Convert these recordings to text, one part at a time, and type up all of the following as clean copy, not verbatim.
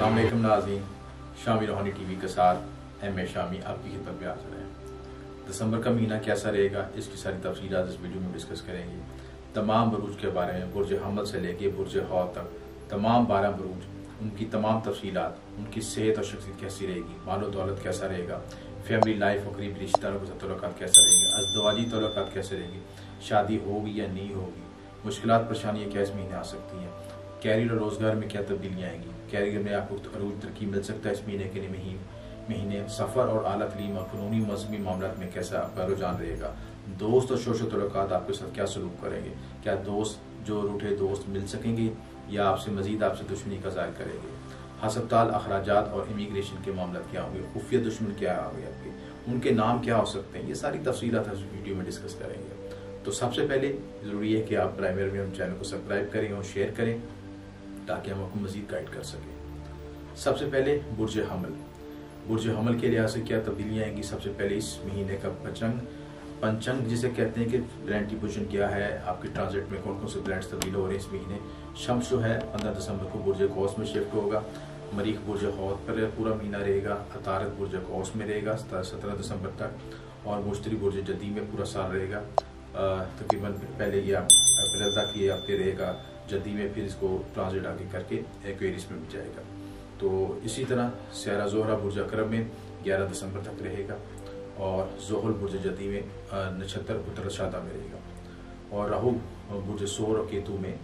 अस्सलाम वालेकुम नाज़रीन, शामी रूहानी टीवी के साथ मैं शामी आपकी खिदमत में हाजिर है। दिसंबर का महीना कैसा रहेगा, इसकी सारी तफसीलात इस वीडियो में डिस्कस करेंगे। तमाम बुरूज के बारे में, बुर्ज हमल से लेके बुर्ज हौल तक तमाम 12 बुरूज, उनकी तमाम तफसीलात, उनकी सेहत और शख्सियत कैसी रहेगी, मालो दौलत कैसा रहेगा, फैमिली लाइफ और करीबी रिश्तेदारों के साथ तल्लुकात कैसे रहेंगे, अज़दवाजी तल्लुकात कैसे रहेंगे, शादी होगी या नहीं होगी, मुश्किलात परेशानियाँ क्या इस महीने आ सकती हैं, कैरियर और रोजगार में क्या तब्दीलियाँ आएंगी, कैरियर में आपको अरूज तरक्की मिल सकता है इस महीने के महीने सफ़र और आला तलीम और कानूनी मजहबी मामला में कैसा आपका रुझान रहेगा, दोस्त और शोशो तल्लुकात आपके साथ क्या सलूक करेंगे, क्या दोस्त जो रूठे दोस्त मिल सकेंगे या आपसे दुश्मनी का ज़ाहिर करेंगे, हस्पताल अखराजात और इमिग्रेशन के मामला क्या होंगे, खुफिया दुश्मन क्या होंगे आपके, उनके नाम क्या हो सकते हैं, ये सारी तफसीलात इस वीडियो में डिस्कस करेंगे। तो सबसे पहले ज़रूरी है कि आप प्राइमरी में हम चैनल को सब्सक्राइब करें और शेयर करें ताकि हम आपको मजीद गाइड कर सकें। सबसे पहले बुर्ज हमल के लिहाज से क्या तब्दीलियाँ आएंगी। सबसे पहले इस महीने का पंचंग जिसे कहते हैं कि प्लानेटरी पोजीशन क्या है, आपके ट्रांजिट में कौन कौन से प्लैनेट्स तब्दील हो रहे हैं इस महीने। शम्स जो है 15 दिसंबर को बुर्ज कौस में शिफ्ट होगा, मरीख बुर्ज हौत पर पूरा महीना रहेगा, अतारत बुर्ज कौस में रहेगा 17 दिसंबर तक, और मुश्तरी बुर्ज जदी में पूरा साल रहेगा। तकरीबन पहले ये अप्रैल तक ये आपके रहेगा जदी में, फिर इसको ट्रांजिट आगे करके एक्वेरियस में भी जाएगा। तो इसी तरह स्यारा जोहरा बुर्ज अकरब में 11 दिसंबर तक रहेगा, और जोहल बुर्ज जदी में नक्षत्र उत्तर शादा में रहेगा, और राहु बुर्ज सोर और केतु में,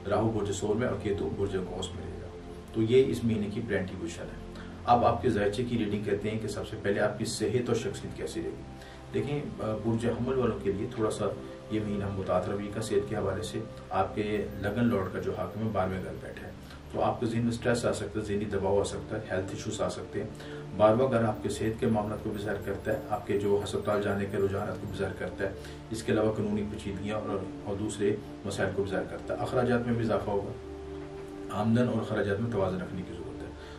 राहु बुर्ज सोर में और केतु बुर्ज कौस में रहेगा। तो ये इस महीने की प्लानेटरी पोजीशन है। अब आपके ज़ायचे की रीडिंग कहते हैं कि सबसे पहले आपकी सेहत और शख्सियत कैसी रहेगी। देखें, बुर्ज हमल वालों के लिए थोड़ा सा ये महीना मुतातर रवि का सेहत के हवाले से, आपके लगन लॉर्ड का जो हाकिम है 12वें घर बैठा है, तो आपके ज़हन में स्ट्रेस आ सकता है, ज़हनी दबाव आ सकता है, हेल्थ इशूज आ सकते हैं। 12वां घर आपके सेहत के मामलों को भी ज़ाहिर करता है, आपके जो हस्पताल जाने के रुझान को भी ज़ाहिर करता है, इसके अलावा कानूनी पेचीदगियाँ और दूसरे मसाइल को भी ज़ाहिर करता है। अखराजात में भी इजाफा होगा, आमदन और खराजात में तवाज़ुन रखने की ज़रूरत है।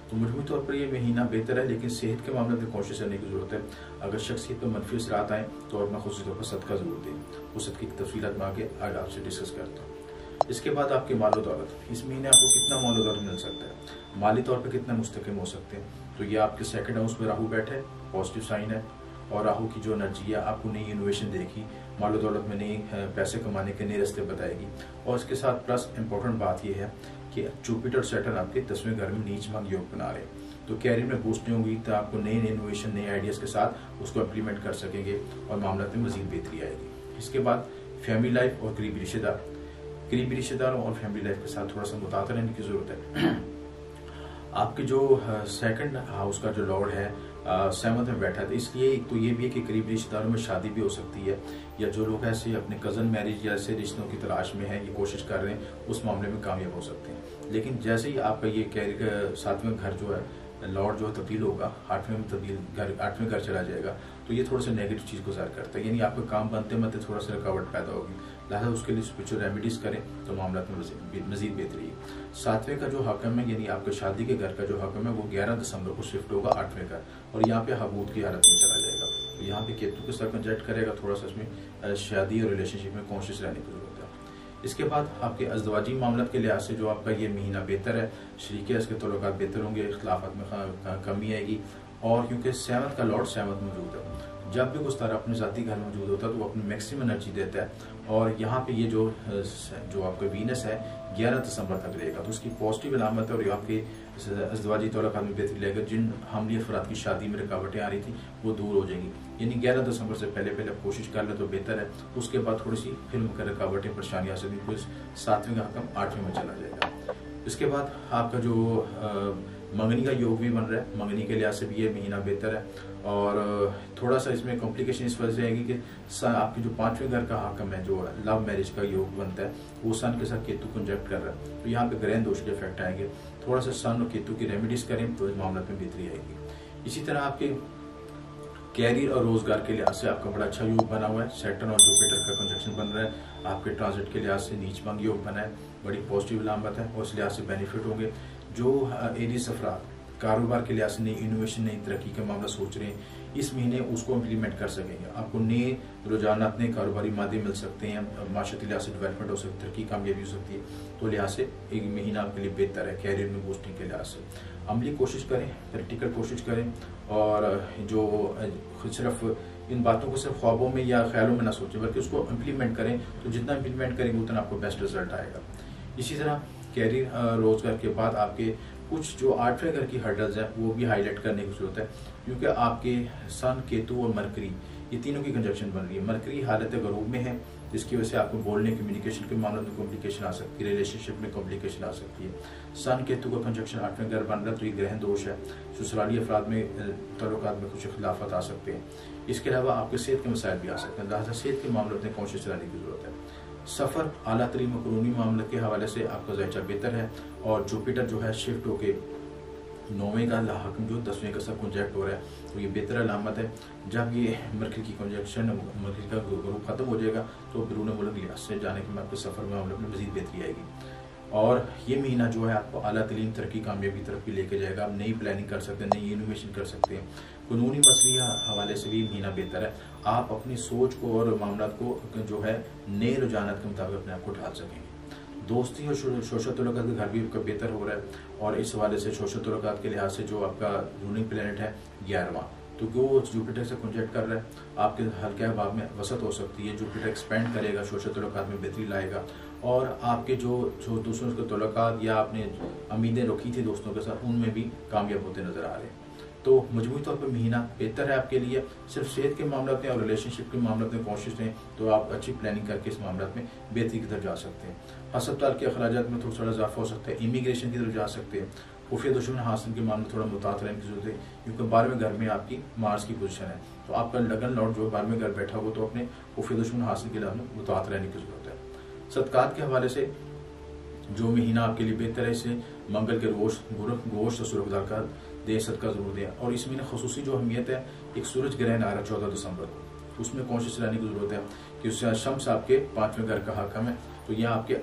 तो मजमूई तौर पर यह महीना बेहतर है, लेकिन सेहत के मामले में कोशिश करने की ज़रूरत है। अगर शख्सियत पर मनफी असरात आएँ तो अपना खुशी तौर पर सदका ज़रूर दें। उस सदके की तफसीलात में आगे आज आपसे डिस्कस करता हूँ। इसके बाद आपके मालो दौलत, इस महीने आपको कितना मालो दौलत मिल सकता है, माली तौर पर कितना मुस्तकिम हो सकते हैं। तो ये आपके सेकंड हाउस में राहु बैठे, पॉजिटिव साइन है, और राहु की जो एनर्जी है आपको नई इनोवेशन देगी, मालो दौलत में नई पैसे कमाने के नए रास्ते बताएगी। और इसके साथ प्लस इंपॉर्टेंट बात यह है कि जुपिटर और सैटर्न आपके 10वें घर में नीचमंग योग बना रहे हैं, तो कैरियर में बूस्ट नहीं होगी, तो आपको नए इनोवेशन नए आइडियाज़ के साथ उसको इम्प्लीमेंट कर सकेंगे और मामला में मजीद बेहतरी आएगी। इसके बाद फैमिली लाइफ और करीबी रिश्तेदारों और फैमिली लाइफ के साथ थोड़ा सा मुतातर रहने की ज़रूरत है। आपके जो सेकंड हाउस का जो लॉर्ड है 7th में बैठा था, इसलिए एक तो ये भी है कि करीबी रिश्तेदारों में शादी भी हो सकती है, या जो लोग ऐसे अपने कज़न मैरिज या ऐसे रिश्तों की तलाश में हैं, ये कोशिश कर रहे हैं, उस मामले में कामयाब हो सकते हैं। लेकिन जैसे ही आपका ये कैरियर 7वें घर जो है लॉर्ड जो तब्दील होगा, 8वें घर चला जाएगा, तो ये थोड़ा सा नेगेटिव चीज़ को ज़ाहिर करता है, यानी आपका काम बनते बनते थोड़ा सा रुकावट पैदा होगी। लिहाजा उसके लिए स्पिरिचुअल रेमेडीज करें तो मामला में मजीद बेहतरी है। 7वें का जो हकम है, यानी आपके शादी के घर का जो हकम है, वो 11 दिसंबर को शिफ्ट होगा 8वें घर, और यहाँ पे हबूत की हालत में चला जाएगा। तो यहाँ पे केतु के साथ कंजक्ट करेगा, थोड़ा सा इसमें शादी और रिलेशनशिप में कॉन्शियस रहने की जरूरत है। इसके बाद आपके अज़दवाजी मामला के लिहाज से जो आपका ये महीना बेहतर है, शरीक है, इसके तल्लुकात बेहतर होंगे, इख्तिलाफात में कमी आएगी, और क्योंकि 7th का लॉर्ड 7th मौजूद है, जब भी कुछ तारा अपने ज़ाती घर में मौजूद होता है तो वो अपनी मैक्सिमम एनर्जी देता है। और यहाँ पे ये जो आपका वीनस है 11 दिसंबर तक रहेगा, तो उसकी पॉजिटिव अलामत है, और आपके अज़दवाजी तल्लुकात में बेहतरी लेगा। जिन हमली अफराद की शादी में रुकावटें आ रही थी वो दूर हो जाएंगी, यानी 11 दिसंबर से पहले आप कोशिश कर लें तो बेहतर है। उसके बाद थोड़ी सी फिल्म का रुकावटें परेशानी आ सकती है, 7वें का हकम 8वें में चला जाएगा। इसके बाद आपका जो मंगनी का योग भी बन रहा है, मंगनी के लिहाज से भी ये महीना बेहतर है, और थोड़ा सा इसमें कॉम्प्लिकेशन इस वजह से आएगी कि आपके जो 5वें घर का हाकम है, जो लव मैरिज का योग बनता है, वो सन के साथ केतु कंजक्ट कर रहा है, तो यहाँ पे ग्रहण दोष के इफेक्ट आएंगे। थोड़ा सा सन और केतु की रेमेडीज करें तो इस मामले में बेहतरी आएगी। इसी तरह आपके कैरियर और रोजगार के लिहाज से आपका बड़ा अच्छा योग बना हुआ है, सैटर्न और जुपिटर का कंजक्शन बन रहा है, आपके ट्रांजिट के लिहाज से नीचमंग योग बना है, बड़ी पॉजिटिव अलामत है, और इस लिहाज से बेनिफिट होंगे। जो एरियस अफराद कारोबार के लिहाज से नई इनोवेशन नई तरक्की का मामला सोच रहे हैं, इस महीने उसको इम्प्लीमेंट कर सकेंगे। आपको नए रुझानात नए कारोबारी मादे मिल सकते हैं, माशरती लिहाज से डेवलपमेंट हो सकती है, तरक्की कामयाबी हो सकती है। तो लिहाज से एक महीना आपके लिए बेहतर है कैरियर में बूस्टिंग के लिहाज से। अमली कोशिश करें, प्रैक्टिकल कोशिश करें, और जो सिर्फ इन बातों को सिर्फ ख्वाबों में या ख्यालों में ना सोचें, बल्कि उसको इम्प्लीमेंट करें। तो जितना इम्प्लीमेंट करेंगे उतना आपको बेस्ट रिजल्ट आएगा। इसी तरह कैरियर, रोजगार के बाद आपके कुछ जो 8वें घर की हर्डल्स है वो भी हाईलाइट करने की जरूरत है, क्योंकि आपके सन, केतु और मरकरी, ये तीनों की कंजक्शन बन रही है। मरकरी हालत गरूब में है, जिसकी वजह से आपको बोलने, कम्युनिकेशन के मामलों में कॉम्प्लिकेशन आ सकती है, रिलेशनशिप में कॉम्प्लिकेशन आ सकती है। सन केतु का कंजक्शन 8वें घर बन रहा है, तो ये ग्रहण दोष है। ससुराली अफराद में तल्लुकात में कुछ खिलाफत आ सकते हैं। इसके अलावा आपके सेहत के मसाइल भी आ सकते हैं, लिहाजा सेहत के मामलों में कोशिश चलाने की जरूरत है। सफर, आला तरीन मकरूनी मामले के हवाले से आपका जायचा बेहतर है, और जुपिटर जो है शिफ्ट होके 9वें का हाकिम जो 10वें का सब कंजक्ट हो रहा है, तो ये बेहतर अलामत है। जब ये मरकरी की कंजक्शन, मरकरी का ग्रुप खत्म हो जाएगा, तो बिरून मुल्क लिहाज से जाने के में आपके सफर में मामले में मजीद बेहतरी आएगी। और ये महीना जो है आपको आला तरीन तरक्की, कामयाबी तरफ भी लेके जाएगा। आप नई प्लानिंग कर सकते हैं, नई इनोवेशन कर सकते हैं। कानूनी मसले हवाले से भी महीना बेहतर है। आप अपनी सोच को और मामला को जो है नए रुझानात के मुताबिक अपने आप को ढाल सकेंगे। दोस्ती और सोशल तल्लुकात का घर भी आपका बेहतर हो रहा है, और इस हवाले से सोशल तल्लुकात के लिहाज से जो आपका रूलिंग प्लैनेट है 11वां, तो वो जुपिटर से कंजक्ट कर रहा है, आपके हल्के अहबाब में वसत हो सकती है। जुपिटर एक्सपेंड करेगा, सोशल तल्लुकात में बेहतरी लाएगा, और आपके जो दूसरों के तल्लुकात या आपने उम्मीदें रखी थी दोस्तों के साथ, उनमें भी कामयाब होते नजर आ रहे हैं। तो मजमूई तौर पर महीना बेहतर है आपके लिए। सिर्फ सेहत के मामले में और रिलेशनशिप के मामले में कोशिश लें, तो आप अच्छी प्लानिंग करके इस मामले में बेहतरी की तरफ जा सकते हैं। अस्पताल के अखराजात में थोड़ा इजाफा हो सकता है, इमिग्रेशन की तरफ जा सकते हैं। खुफिया दुश्मन हासिल के मामले में थोड़ा मुतात रहने की जरूरत है, क्योंकि 12वें घर में आपकी मार्स की पोजीशन है, तो आपका लगन लॉर्ड जो 12वें घर बैठा हो, तो अपने खुफिया दुश्मन हासिल के लिए मुतात रहने की जरूरत है। सदकात के हवाले से जो महीना आपके लिए बेहतर है, इसे मंगल के गोश्त और सुरखदार का दे, सदका जरूर दें। और इस महीने खसूसी जो अहमियत है, एक सूरज ग्रहण आ रहा है 14 दिसंबर को, उसमें कोशिश रहने की जरूरत है कि उससे शम्स आपके 5वें घर का हाकिम है, तो यह आपके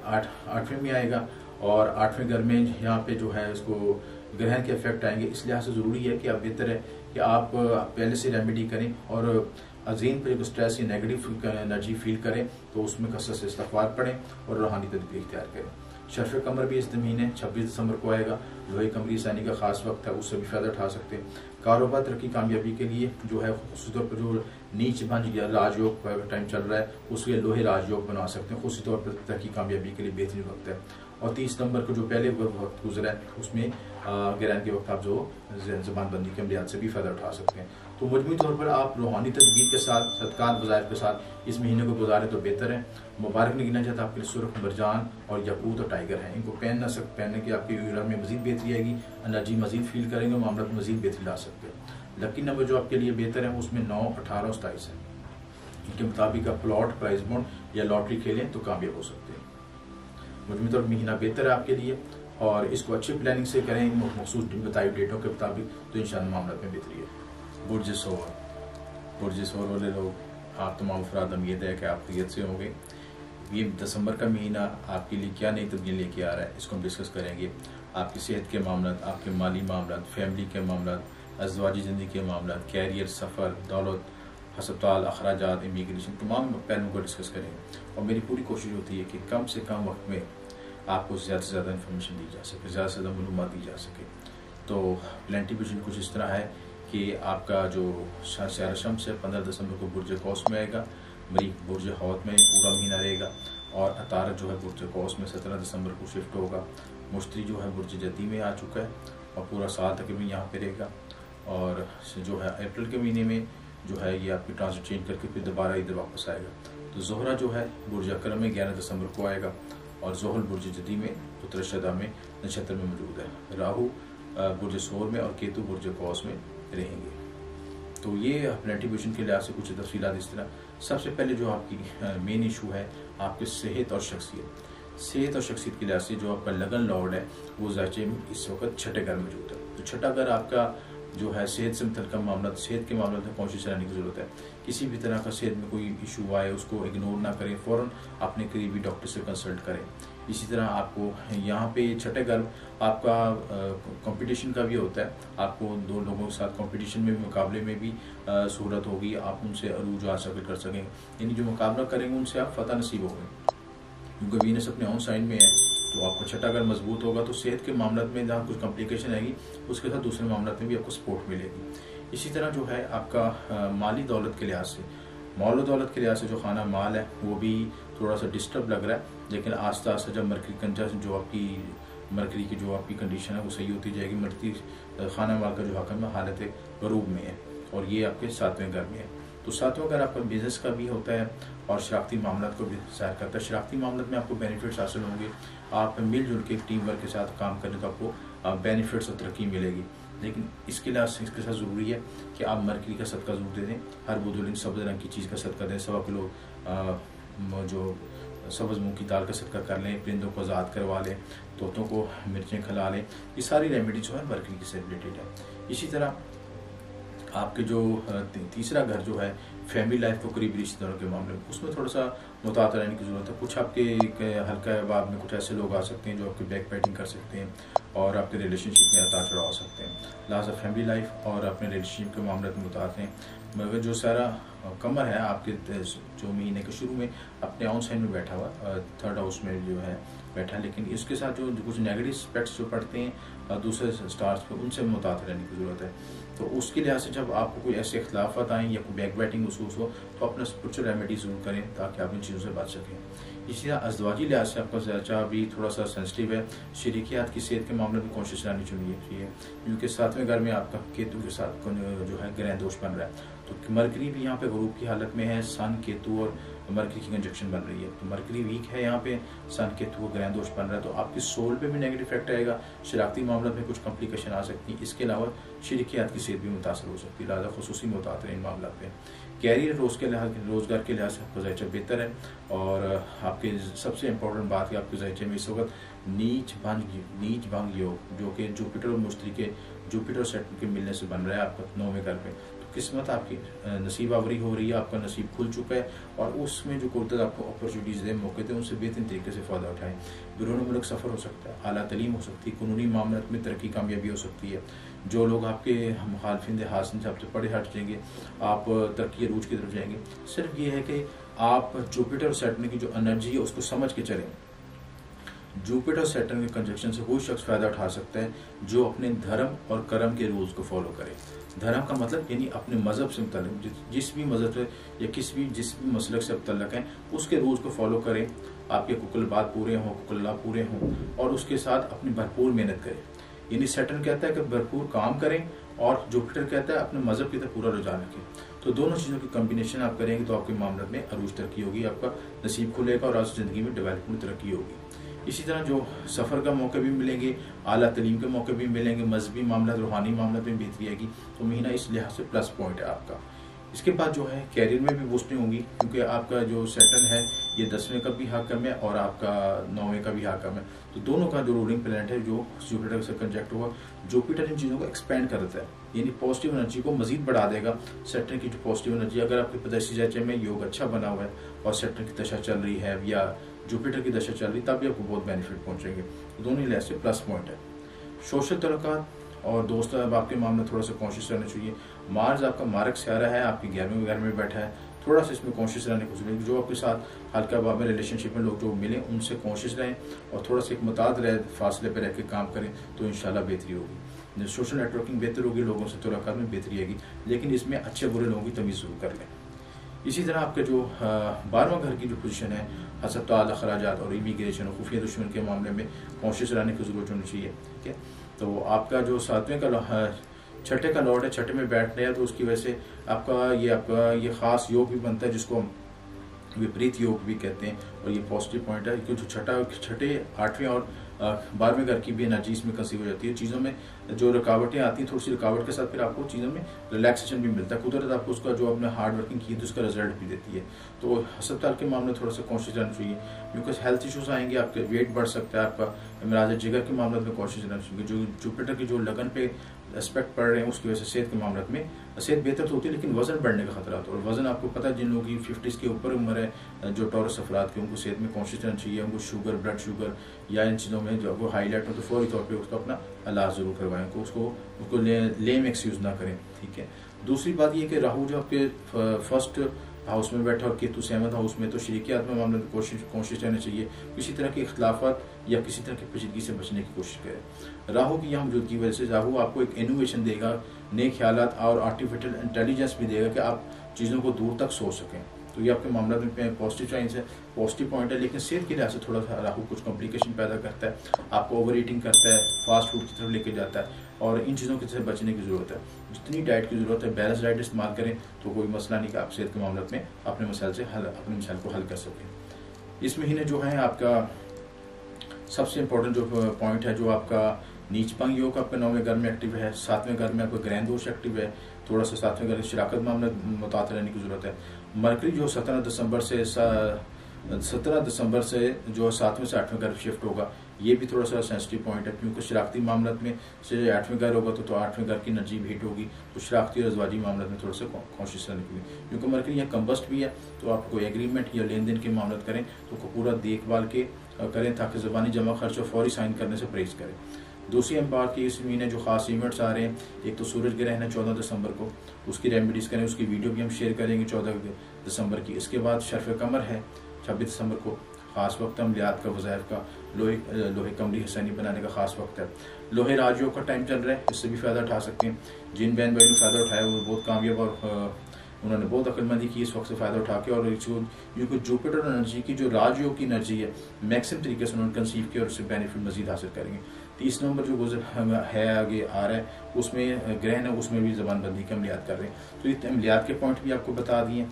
8वें में आएगा, और 8वें घर में यहाँ पे जो है इसको ग्रहण के इफेक्ट आएंगे। इस लिहाज से जरूरी है कि आप बेहतर है कि आप पहले से रेमेडी करें, और अजीम पर जब स्ट्रेस या नेगेटिव एनर्जी फील करें, तो उसमें कसरत से इस्तग़फ़ार पढ़ें और रूहानी तदबीर इख्तियार करें। शर्फ़ कमर भी इस महीने 26 दिसंबर को आएगा, लोहे कमरी सानी का खास वक्त है, उससे भी फ़ायदा उठा सकते हैं। कारोबार तरक्की कामयाबी के लिए जो है खास तौर पर जो नीच भंज या राजयोग का टाइम चल रहा है, उसके लोहे राजयोग बना सकते हैं, खास तौर पर तरक्की कामयाबी के लिए बेहतरीन वक्त है। और 30 नवंबर को जो पहले वक्त गुजरा है, उसमें ग्रहण के वक्त आप जो ज़बानबंदी के अमलियात से भी फ़ायदा उठा सकते हैं। तो मजमूई तौर पर आप रूहानी तदबीर के साथ, सदकात वज़ाइफ के साथ इस महीने को गुजारें तो बेहतर है। मुबारक ने गिना जाता है आपके लिए सुर्ख, मरजान और याकूत और टाइगर है। इनको पहनने की आपकी यूरा में मजीद बेहतरी आएगी, एनर्जी मजीद फील करेंगे, मामला में मजीद बेहतरी ला सकते हैं। लकी नंबर जो आपके लिए बेहतर है, उसमें 9, 18 और 27 है। इनके मुताबिक आप प्लॉट, प्राइज बॉन्ड या लॉटरी खेलें तो कामयाब हो सकते हैं। मजमूई तौर पर महीना बेहतर है आपके लिए, और इसको अच्छी प्लानिंग से करें मखसूस बताई डेटों के मुताबिक, तो इंशाअल्लाह मामला में बेहतरी है। बुर्ज सोर वाले लोग, आप तमाम अफराद उम्मीद है कि आप खैरियत से होंगे। ये दिसंबर का महीना आपके लिए क्या नई तब्दीली लेके आ रहा है, इसको हम डिस्कस करेंगे। आपकी सेहत के मामला, आपके माली मामला, फैमिली के मामला, अज़वाजी ज़िंदगी के मामला, कैरियर, सफ़र, दौलत, अस्पताल, अखराजात, इमिग्रेशन, तमाम पहलुओं को डिस्कस करेंगे। और मेरी पूरी कोशिश होती है कि कम से कम वक्त में आपको ज़्यादा से ज़्यादा इन्फॉर्मेशन दी जा सके, ज़्यादा से ज़्यादा मालूमात दी जा सके। तो प्लानिंग विजन कुछ इस तरह है कि आपका जो शहर शम्स है 15 दिसंबर को बुर्ज कौस में आएगा, मरीख बुर्ज हौत में पूरा महीना रहेगा, और अतारत जो है बुर्ज कौस में 17 दिसंबर को शिफ्ट होगा। मुश्तरी जो है बुर्ज जदी में आ चुका है, और पूरा साल तकरीबन यहाँ पे रहेगा। और जो है अप्रैल के महीने में जो है ये आपकी ट्रांजिट चेंज करके फिर दोबारा इधर वापस आएगा। तो ज़ोहरा जो है बुर्ज अकरम में 11 दिसंबर को आएगा, और जोहल बुर्ज जदी में उत्तरशदा में नक्षत्र में मौजूद है। राहु बुर्ज सोर में और केतु बुर्ज कौस में रहेंगे। तो ये प्लानिटेशन के लिहाज से कुछ तफसीलात इस तरह। सबसे पहले जो आपकी मेन इशू है आपकी सेहत और शख्सियत। सेहत और शख्सियत के लिहाज से जो आपका लगन लॉर्ड है वो ज़ाचे में इस वक्त छठे घर मौजूद है। तो छठा घर आपका जो है सेहत से मुतल्लिक़ मामला, सेहत के मामले में कोशिश रहने की ज़रूरत है। किसी भी तरह का सेहत में कोई इशू आए उसको इग्नोर ना करें, फ़ौरन अपने करीबी डॉक्टर से कंसल्ट करें। इसी तरह आपको यहाँ पे छठे घर आपका कंपटीशन का भी होता है, आपको दो लोगों के साथ कंपटीशन में भी, मुकाबले में भी सहूलत होगी, आप उनसे अरूज हासिल कर सकेंगे। यानी जो मुकाबला करेंगे उनसे आप फतह नसीब होंगे, क्योंकि वीनस अपने ऑन साइन में है, तो आपका छठा घर मजबूत होगा तो सेहत के मामले में जहाँ कुछ कॉम्प्लिकेशन आएगी उसके साथ दूसरे मामले में भी आपको सपोर्ट मिलेगी। इसी तरह जो है आपका माली दौलत के लिहाज से, माल दौलत के लिहाज से जो खाना माल है वो भी थोड़ा सा डिस्टर्ब लग रहा है, लेकिन आस्ता आस्ता जब मरकरी कंजस जो आपकी मरकरी की जो आपकी कंडीशन है वो सही होती जाएगी। मरकरी खाना माल का जो हकम है हालत गरूब में है और ये आपके 7वें घर में है। तो 7वां घर आपका बिजनेस का भी होता है और शरारती मामला को भी सैर करता है। शरारती मामले में आपको बेनिफिट्स हासिल होंगे, आप मिलजुल के टीम वर्क के साथ काम करें तो आपको बेनिफिट्स और तरक्की मिलेगी। लेकिन इसके लिए इसके साथ ज़रूरी है कि आप मरकरी का सदका जरूर दे दें। हर बुजुर्ग सब्ज़ रंग की चीज़ का सदका दें, 1.25 किलो जो सब्ज़ मूंग की दाल का सदका कर लें, परिंदों को आज़ाद करवा लें, तोतों को मिर्चें खिला लें। ये सारी रेमेडी जो है मरकरी की से रिलेटेड है। इसी तरह आपके जो तीसरा घर जो है फैमिली लाइफ को करीबी रिश्तेदारों के मामले में, उसमें थोड़ा सा मुताबिक रहने की ज़रूरत है। कुछ आपके हल्का बाब में कुछ ऐसे लोग आ सकते हैं जो आपकी बैक बाइटिंग कर सकते हैं और आपके रिलेशनशिप में उतार चढ़ाव आ सकते हैं। लिहाजा फैमिली लाइफ और अपने रिलेशनशिप के मामले में मुताबिक हैं। मगर जो सारा कमर है आपके जो महीने के शुरू में अपने ऑन साइन में बैठा हुआ, 3rd हाउस में जो है बैठा है, लेकिन इसके साथ जो कुछ नेगेटिव एस्पेक्ट्स जो पड़ते हैं दूसरे स्टार्स पे, उनसे मुताबिक रहने की ज़रूरत है। तो उसके लिहाज से जब आपको कोई ऐसे इख्तलाफात आएँ या कोई बैक बैटिंग महसूस हो तो अपना स्पिरिचुअल रेमेडी ज़रूर करें ताकि आप इन चीज़ों से बच सकें। इसी तरह अज़वाजी लिहाज से आपका ज़र्चा भी थोड़ा सा सेंसिटिव है। शरीकियात की सेहत के मामले में कोशिश रहनी चाहिए क्योंकि 7वें घर में आपका केतु के साथ जो है ग्रह दोष बन रहा है। तो मरकरी भी यहाँ पे ग्रुप की हालत में है, सन केतु और मरकरी की कंजक्शन बन रही है। तो मरकरी वीक है, यहाँ पे सन केतु ग्रह दोष बन रहा है, तो आपकी सोल पे भी नेगेटिव इफेक्ट आएगा। शरारती मामले में कुछ कॉम्प्लिकेशन आ सकती है। इसके अलावा शरीकियात की सेहत भी मुतासर हो सकती है, लिहाजा खुसूसी मुतासर इन मामला पे। कैरियर रोजगार के लिहाज से आपका ज़ायचा बेहतर है और आपके सबसे इम्पोर्टेंट बात है आपके ज़ायचे में इस वक्त नीच भंग योग जो कि जुपिटर और मुश्तरी के जुपिटर और सैटर्न के मिलने से बन रहा है आपका 9वें घर में। तो किस्मत आपकी नसीब आवरी हो रही है, आपका नसीब खुल चुका है और उसमें जो कुदरत आपको अपॉर्चुनिटीज़ दे, मौके थे, उनसे बेहतरीन तरीके से फ़ायदा उठाएं। बैरून मुल्क सफ़र हो सकता है, आला तलीम हो सकती है, कानूनी मामलों में तरक्की कामयाबी हो सकती है। जो लोग आपके मुखालफिन हासिल से आपसे पढ़े हट जाएंगे, आप तरक्की रूज की तरफ जाएंगे। सिर्फ ये है कि आप जुपिटर और सैटर्न की जो एनर्जी है उसको समझ के चलें। जुपिटर और सैटर्न के कंजक्शन से कोई शख्स फायदा उठा सकता है जो अपने धर्म और कर्म के रूल्स को फॉलो करे। धर्म का मतलब यानी अपने मजहब से मुतल्लिक जिस भी मजहब से या जिस भी मसलक से मुतल्लिक है उसके रूल्स को फॉलो करें। आपके कुकुलबात पूरे हों, कुकुल्ला पूरे हों और उसके साथ अपनी भरपूर मेहनत करें। यानी सैटर्न कहता है कि भरपूर काम करें और जुपिटर कहता है अपने मजहब की तरफ पूरा रुझान रखें। तो दोनों चीज़ों की कॉम्बिनेशन आप करेंगे तो आपके मामले में अरूज तरक्की होगी, आपका नसीब खुलेगा और आज ज़िंदगी में डेवलपमेंट तरक्की होगी। इसी तरह जो सफ़र का मौके भी मिलेंगे, आला तलीम के मौके भी मिलेंगे, मजहबी मामला रूहानी मामला में बेहतरी आएगी। तो महीना इस लिहाज से प्लस पॉइंट है आपका। इसके बाद जो है कैरियर में भी बूस्टिंग होगी क्योंकि आपका जो सैटर्न है ये 10वें का भी हाकम है और आपका 9वें का भी हाकम है। तो दोनों का जो रूलिंग प्लैनेट है जो जुपिटर से कंजक्ट हुआ, जुपिटर इन चीज़ों को एक्सपेंड कर देता है यानी पॉजिटिव एनर्जी को मजीद बढ़ा देगा। सैटर्न की जो पॉजिटिव एनर्जी, अगर आपके पैदाइशी जायचे में योग अच्छा बना हुआ है और सैटर्न की दशा चल रही है या जुपिटर की दशा चल रही, तब भी आपको बहुत बेनिफिट पहुंचेंगे। तो दोनों लिहाज से प्लस पॉइंट है। सोशल तल्लुकात और दोस्त अब आपके मामले में थोड़ा सा कॉन्शियस रहना चाहिए। मार्स आपका मारक स्यारा है, आपके 11वें घर में बैठा है, थोड़ा सा इसमें कॉन्शियस रहने को जरूरी है। जो आपके साथ हल्का बाब में रिलेशनशिप में लोग जो मिले उनसे कॉन्शियस रहें और थोड़ा सा एक मुताद रहे, फासले पर रह के काम करें तो इंशाल्लाह बेहतरी होगी। सोशल नेटवर्किंग बेहतर होगी, लोगों से तल्लुकात में बेहतरी आएगी, लेकिन इसमें अच्छे बुरे लोगों की तमीज़ जरूर कर लें। इसी तरह आपके जो 12वां घर की जो पोजीशन है, हसबताल अखराजात और इमिग्रेशन और खुफिया दुश्मन के मामले में कॉन्शियस रहने की जरूरत होनी चाहिए। ठीक है, तो आपका जो 7वें का 6ठे का लॉर्ड है, 6ठे में बैठ रहा है, तो उसकी वजह से आपका ये खास योग भी बनता है जिसको विपरीत योग भी कहते हैं और ये पॉजिटिव पॉइंट है क्योंकि जो 6ठे 8वें और 12वें घर की भी एनर्जी इसमें कंसीव हो जाती है। चीज़ों में जो रुकावटें आती हैं, थोड़ी सी रुकावट के साथ फिर आपको चीज़ों में रिलैक्सेशन भी मिलता है। कुदरत आपको उसका जो आपने हार्ड वर्किंग की तो उसका रिजल्ट भी देती है। तो अस्पताल के मामले में थोड़ा सा कॉन्शियस रहना चाहिए क्योंकि हेल्थ इशूज़ आएंगे, आपके वेट बढ़ सकता है, आपका इमराज जिगर के मामले में कॉन्शियस रहना चाहिए। जो जुपिटर की जो लगन पे एस्पेक्ट पड़ रहे हैं उसकी वजह से सेहत के मामले में सेहत बेहतर तो होती है लेकिन वजन बढ़ने का खतरा होता है। और वजन आपको पता है जिन लोगों की 50s के ऊपर उम्र है, जो टॉरस अफराद के, उनको सेहत में कॉन्शियस रहना चाहिए। उनको शुगर, ब्लड शुगर या इन चीज़ों में जब वो हाईलाइट हो तो फौरी तौर पर उसका अपना इलाज जरूर करवाएं, उसको लेम एक्सक्यूज ना करें। ठीक है, दूसरी बात ये कि राहु जो आपके फर्स्ट हाउस में बैठा और केतु 7th हाउस में, तो शरीकियात में मामले कोशिश रहनी चाहिए। किसी तरह के इख्तलाफात या किसी तरह की पेचीदगी से बचने की कोशिश करें। राहु की यहाँ मौजूदगी की वजह से राहु आपको एक इनोवेशन देगा, नए ख्यालात और आर्टिफिशियल इंटेलिजेंस भी देगा कि आप चीज़ों को दूर तक सोच सकें। तो ये आपके मामला में पॉजिटिव साइंस है, पॉजिटिव पॉइंट है। लेकिन सेहत के लिहाज से थोड़ा सा राहु कुछ कॉम्प्लिकेशन पैदा करता है, आपको ओवर ईटिंग करता है, फास्ट फूड की तरफ लेके जाता है, और इन चीज़ों की तरफ बचने की ज़रूरत है। जितनी डाइट की ज़रूरत है बैलेंस डाइट इस्तेमाल करें तो कोई मसला नहीं कि आप सेहत के मामले में अपने मसाइल को हल कर सकें। इस महीने जो है आपका सबसे इम्पोर्टेंट जो पॉइंट है, जो आपका नीचपंग योग आपका 9वें घर में एक्टिव है, 7वें घर में आपका ग्रहण दोष एक्टिव है, थोड़ा सा 7वें घर शराकत मामला मुताबिक रहने की जरूरत है। मरकरी जो 17 दिसंबर से जो 7वें से 8वें घर शिफ्ट होगा, ये भी थोड़ा सा सेंसिटिव पॉइंट है, क्योंकि शराकती मामला में से 8वें घर होगा तो 8वें घर की एनर्जी भी हिट होगी, तो शराकती और अजवाजी मामला में थोड़ा सा कोशिश रहने की, क्योंकि मरकरी यहाँ कंबस्ट भी है। तो आप कोई एग्रीमेंट या लेन देन के मामला करें तो पूरा देखभाल के करें, ताकि ज़बानी जमा खर्च और फौरी साइन करने से परहेज करें। दूसरी एम्पायर की इस महीने जो खास इवेंट्स आ रहे हैं, एक तो सूरज ग्रहण है 14 दिसंबर को, उसकी रेमेडीज करें, उसकी वीडियो भी हम शेयर करेंगे 14 दिसंबर की। इसके बाद शर्फ कमर है 26 दिसंबर को, खास वक्त अमलियात का, वज़ाइफ का, लोहे कमरी हिस्सानी बनाने का खास वक्त है। लोहे राजयोग का टाइम चल रहा है, इससे भी फ़ायदा उठा सकते हैं। जिन बहन भाई ने फ़ायदा उठाया वो बहुत कामयाब और उन्होंने बहुत अक्लमंदी की इस वक्त से फ़ायदा उठा के, और क्योंकि जुपिटर एनर्जी की जो राजयोग की एनर्जी है मैक्सिमम तरीके से उन्होंने कंसीव किया और उससे बेनिफिट मजीद हासिल करेंगे। 30 नवंबर जो गुजर है आगे आ रहा है, उसमें ग्रहण है, उसमें भी ज़बानबंदी के अमलियात कर रहे हैं। तो ये अमलियात के पॉइंट भी आपको बता दिए